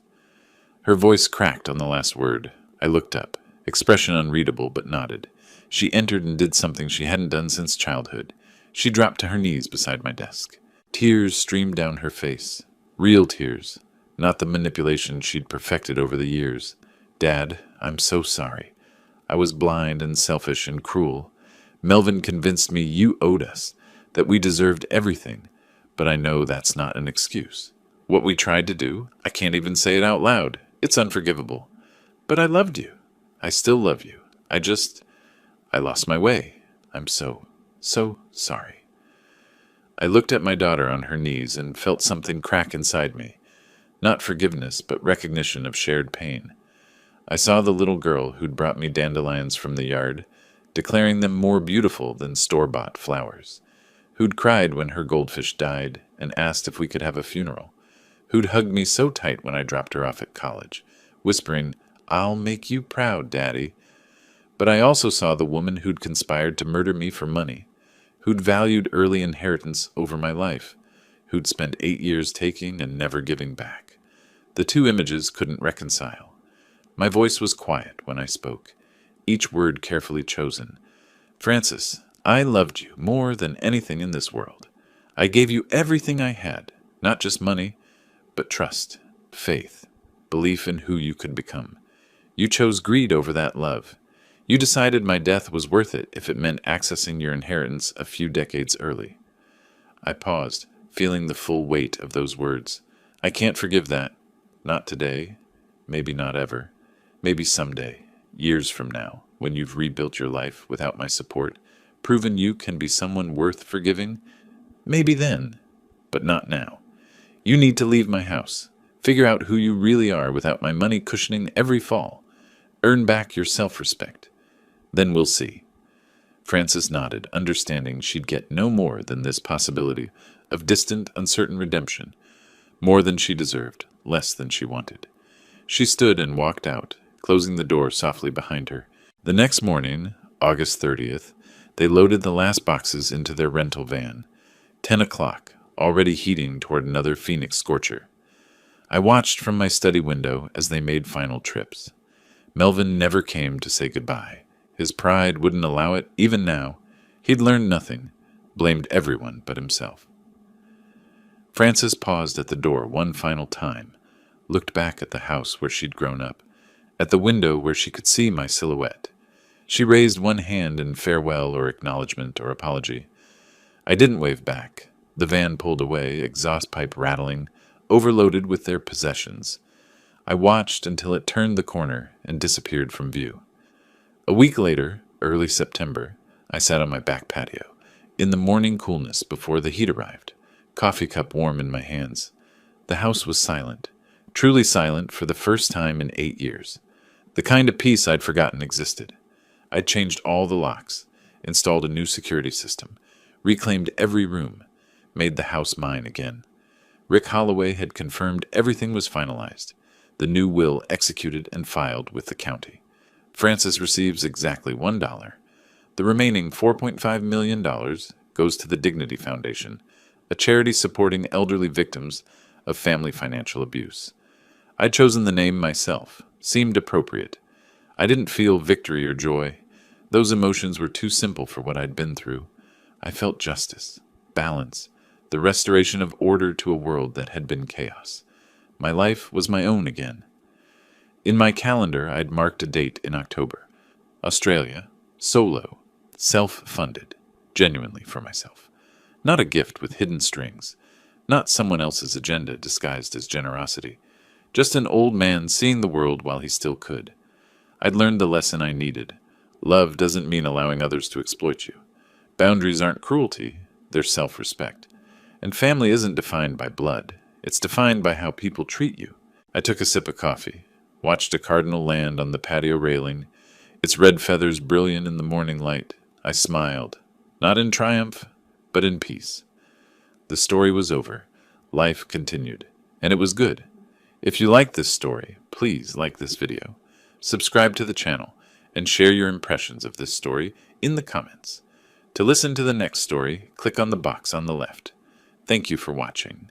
Her voice cracked on the last word. I looked up, expression unreadable, but nodded. She entered and did something she hadn't done since childhood. She dropped to her knees beside my desk. Tears streamed down her face. Real tears, not the manipulation she'd perfected over the years. "Dad, I'm so sorry. I was blind and selfish and cruel. Melvin convinced me you owed us, that we deserved everything, but I know that's not an excuse. What we tried to do, I can't even say it out loud. It's unforgivable. But I loved you. I still love you. I lost my way. I'm so sorry." I looked at my daughter on her knees and felt something crack inside me. Not forgiveness, but recognition of shared pain. I saw the little girl who'd brought me dandelions from the yard, declaring them more beautiful than store-bought flowers, who'd cried when her goldfish died and asked if we could have a funeral, who'd hugged me so tight when I dropped her off at college, whispering, "I'll make you proud, Daddy." But I also saw the woman who'd conspired to murder me for money, who'd valued early inheritance over my life, who'd spent 8 years taking and never giving back. The two images couldn't reconcile. My voice was quiet when I spoke, each word carefully chosen. "Frances, I loved you more than anything in this world. I gave you everything I had, not just money, but trust, faith, belief in who you could become. You chose greed over that love. You decided my death was worth it if it meant accessing your inheritance a few decades early." I paused, feeling the full weight of those words. I can't forgive that. Not today. Maybe not ever. Maybe someday, years from now, when you've rebuilt your life without my support, proven you can be someone worth forgiving. Maybe then, but not now. You need to leave my house. Figure out who you really are without my money cushioning every fall. Earn back your self-respect. Then we'll see. Frances nodded, understanding she'd get no more than this possibility of distant, uncertain redemption, more than she deserved, less than she wanted. She stood and walked out, closing the door softly behind her. The next morning, August 30th, they loaded the last boxes into their rental van. 10 o'clock, already heating toward another Phoenix scorcher. I watched from my study window as they made final trips. Melvin never came to say goodbye. His pride wouldn't allow it, even now. He'd learned nothing, blamed everyone but himself. Frances paused at the door one final time, looked back at the house where she'd grown up, at the window where she could see my silhouette. She raised one hand in farewell or acknowledgement or apology. I didn't wave back. The van pulled away, exhaust pipe rattling, overloaded with their possessions. I watched until it turned the corner and disappeared from view. A week later, early September, I sat on my back patio, in the morning coolness before the heat arrived, coffee cup warm in my hands. The house was silent, truly silent for the first time in 8 years. The kind of peace I'd forgotten existed. I'd changed all the locks, installed a new security system, reclaimed every room, made the house mine again. Rick Holloway had confirmed everything was finalized, the new will executed and filed with the county. Frances receives exactly $1. The remaining $4.5 million goes to the Dignity Foundation, a charity supporting elderly victims of family financial abuse. I'd chosen the name myself, seemed appropriate. I didn't feel victory or joy. Those emotions were too simple for what I'd been through. I felt justice, balance, the restoration of order to a world that had been chaos. My life was my own again. In my calendar, I'd marked a date in October. Australia, solo, self-funded, genuinely for myself. Not a gift with hidden strings. Not someone else's agenda disguised as generosity. Just an old man seeing the world while he still could. I'd learned the lesson I needed. Love doesn't mean allowing others to exploit you. Boundaries aren't cruelty, they're self-respect. And family isn't defined by blood. It's defined by how people treat you. I took a sip of coffee, watched a cardinal land on the patio railing, its red feathers brilliant in the morning light. I smiled, not in triumph, but in peace. The story was over. Life continued. And it was good. If you like this story, please like this video, subscribe to the channel, and share your impressions of this story in the comments. To listen to the next story, click on the box on the left. Thank you for watching.